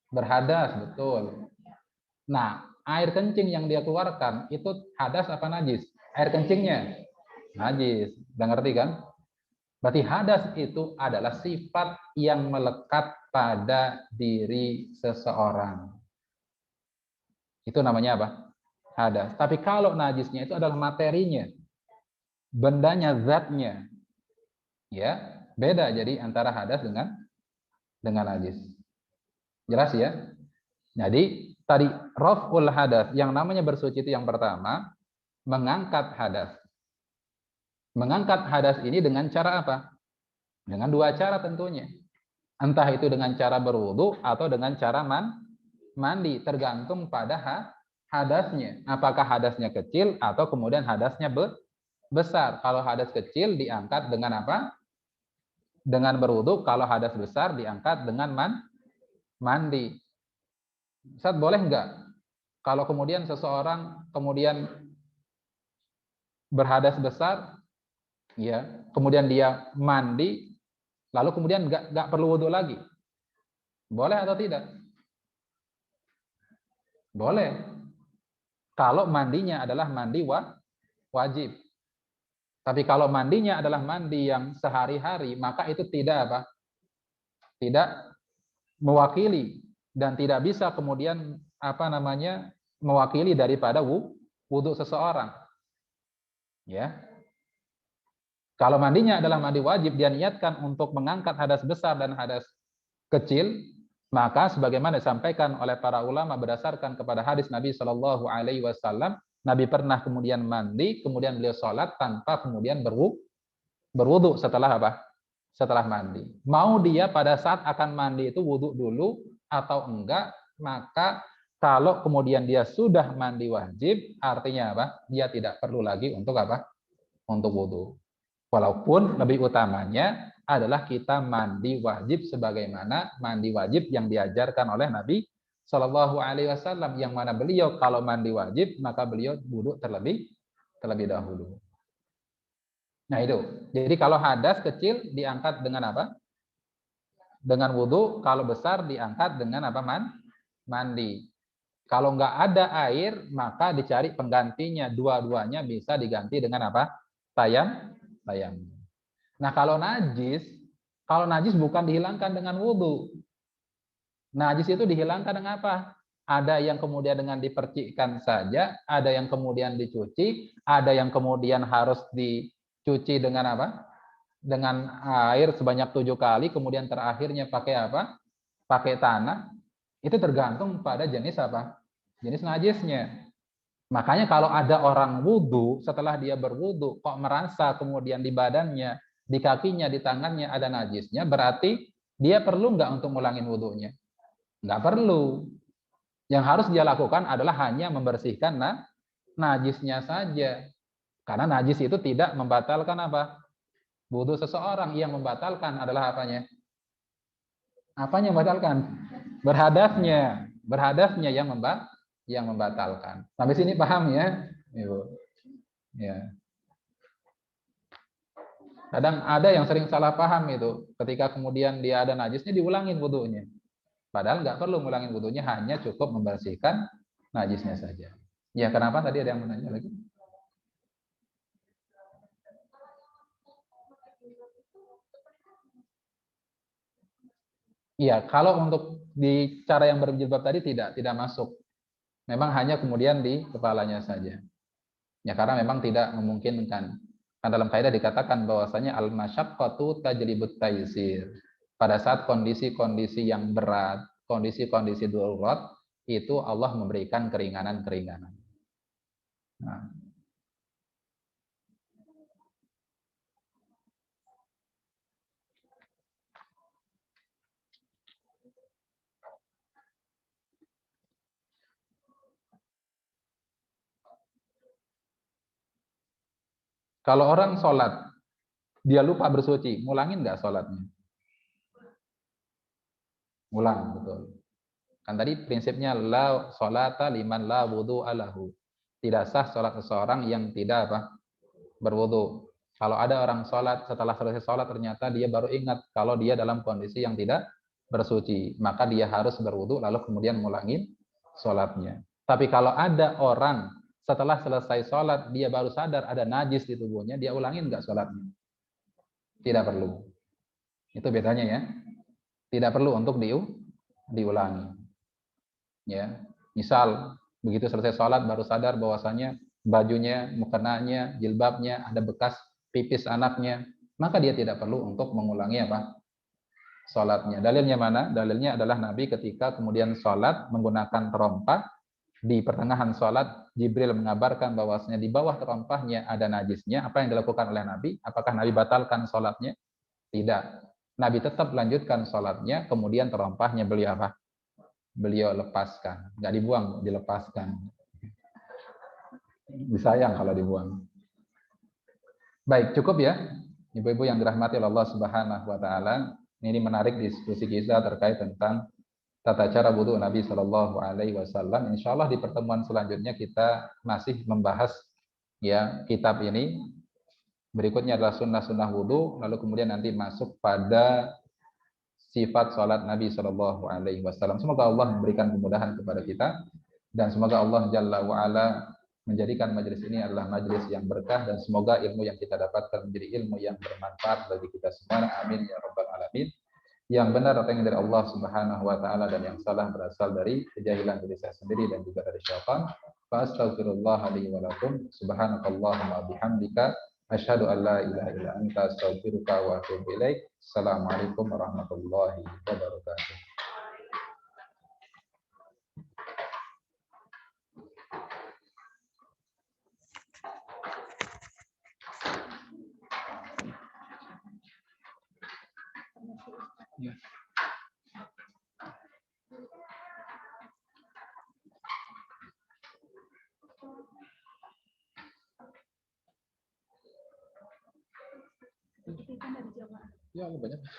Berhadas, betul. Nah, air kencing yang dia keluarkan itu hadas apa najis? Air kencingnya najis. Udah ngerti kan? Berarti hadas itu adalah sifat yang melekat pada diri seseorang. Itu namanya apa? Hadas. Tapi kalau najisnya itu adalah materinya, bendanya, zatnya. Ya, beda jadi antara hadas dengan najis. Jelas ya? Jadi tadi raf'ul hadas, yang namanya bersuci itu yang pertama, mengangkat hadas. Mengangkat hadas ini dengan cara apa? Dengan dua cara tentunya. Entah itu dengan cara berwudu atau dengan cara mandi, tergantung pada hadasnya. Apakah hadasnya kecil atau kemudian hadasnya besar. Kalau hadas kecil diangkat dengan apa? Dengan berwudu. Kalau hadas besar diangkat dengan mandi. Ustaz, boleh enggak kalau kemudian seseorang kemudian berhadas besar, ya, kemudian dia mandi, lalu kemudian nggak perlu wudhu lagi, boleh atau tidak? Boleh. Kalau mandinya adalah mandi wajib. Tapi kalau mandinya adalah mandi yang sehari-hari, maka itu tidak apa? Tidak mewakili dan tidak bisa kemudian apa namanya mewakili daripada wudhu seseorang. Ya. Kalau mandinya adalah mandi wajib, dia niatkan untuk mengangkat hadas besar dan hadas kecil, maka sebagaimana disampaikan oleh para ulama berdasarkan kepada hadis Nabi Shallallahu Alaihi Wasallam, Nabi pernah kemudian mandi, kemudian beliau sholat tanpa kemudian berwudu setelah apa? Setelah mandi. Mau dia pada saat akan mandi itu wudu dulu atau enggak, maka kalau kemudian dia sudah mandi wajib, artinya apa? Dia tidak perlu lagi untuk apa? Untuk wudu. Walaupun lebih utamanya adalah kita mandi wajib sebagaimana mandi wajib yang diajarkan oleh Nabi Shallallahu Alaihi Wasallam, yang mana beliau kalau mandi wajib maka beliau wudu terlebih dahulu. Nah itu. Jadi kalau hadas kecil diangkat dengan apa? Dengan wudu. Kalau besar diangkat dengan apa? Mandi. Kalau nggak ada air maka dicari penggantinya. Dua-duanya bisa diganti dengan apa? Tayamum. Nah, kalau najis bukan dihilangkan dengan wudhu. Najis itu dihilangkan dengan apa? Ada yang kemudian dengan dipercikkan saja, ada yang kemudian dicuci, ada yang kemudian harus dicuci dengan apa? Dengan air sebanyak 7 kali, kemudian terakhirnya pakai apa? Pakai tanah. Itu tergantung pada jenis apa? Jenis najisnya. Makanya kalau ada orang wudhu, setelah dia berwudhu, kok merasa kemudian di badannya, di kakinya, di tangannya ada najisnya, berarti dia perlu nggak untuk ngulangin wudhunya? Nggak perlu. Yang harus dia lakukan adalah hanya membersihkan najisnya saja. Karena najis itu tidak membatalkan apa? Wudhu seseorang. Yang membatalkan adalah apanya? Apanya yang membatalkan? Berhadasnya. Berhadasnya yang membatalkan. Sampai sini paham ya? Ibu. Ya. Kadang ada yang sering salah paham itu. Ketika kemudian dia ada najisnya, diulangin wudhunya. Padahal nggak perlu ngulangin wudhunya, hanya cukup membersihkan najisnya saja. Ya, kenapa tadi ada yang menanya lagi? Iya, kalau untuk di cara yang berjilbab tadi tidak masuk. Memang hanya kemudian di kepalanya saja. Ya, karena memang tidak memungkinkan. Kan dalam kaidah dikatakan bahwasanya al-masyaqqatu tajlibut taysir. Pada saat kondisi-kondisi yang berat, kondisi-kondisi darurat, itu Allah memberikan keringanan-keringanan. Nah, kalau orang sholat, dia lupa bersuci, ngulangin nggak sholatnya? Ulang, betul. Kan tadi prinsipnya la sholata liman la wudu alahu. Tidak sah sholat seseorang yang tidak apa? Berwudu. Kalau ada orang sholat, setelah selesai sholat ternyata dia baru ingat kalau dia dalam kondisi yang tidak bersuci, maka dia harus berwudu lalu kemudian ngulangin sholatnya. Tapi kalau ada orang setelah selesai sholat dia baru sadar ada najis di tubuhnya, dia ulangin nggak sholatnya? Tidak perlu. Itu bedanya ya. Tidak perlu untuk diulangi. Ya, misal begitu selesai sholat baru sadar bahwasanya bajunya, mukenanya, jilbabnya ada bekas pipis anaknya, maka dia tidak perlu untuk mengulangi apa? Sholatnya. Dalilnya mana? Dalilnya adalah Nabi ketika kemudian sholat menggunakan terompah, di pertengahan sholat Jibril mengabarkan bahwasanya di bawah terompahnya ada najisnya. Apa yang dilakukan oleh Nabi? Apakah Nabi batalkan sholatnya? Tidak. Nabi tetap lanjutkan sholatnya, kemudian terompahnya beliau apa? Beliau lepaskan. Nggak dibuang, dilepaskan. Disayang kalau dibuang. Baik, cukup ya. Ibu-ibu yang dirahmati oleh Allah Subhanahu wa taala. Ini menarik diskusi kita terkait tentang tata cara wudhu Nabi Shallallahu alaihi wasallam. Insyaallah di pertemuan selanjutnya kita masih membahas ya kitab ini. Berikutnya adalah sunnah-sunnah wudhu, lalu kemudian nanti masuk pada sifat salat Nabi Shallallahu alaihi wasallam. Semoga Allah memberikan kemudahan kepada kita dan semoga Allah Jalla wa ala menjadikan majelis ini adalah majelis yang berkah dan semoga ilmu yang kita dapatkan menjadi ilmu yang bermanfaat bagi kita semua. Amin ya rabbal alamin. Yang benar datang dari Allah Subhanahu wa taala dan yang salah berasal dari kejahilan diri saya sendiri dan juga dari syaitan. Fa astaghfirullah li wa lakum. Subhanakallahumma bihamdika asyhadu an la ilaha illa anta astaghfiruka wa atubu ilaik. Assalamualaikum warahmatullahi wabarakatuh. Ya. Ya, banyak.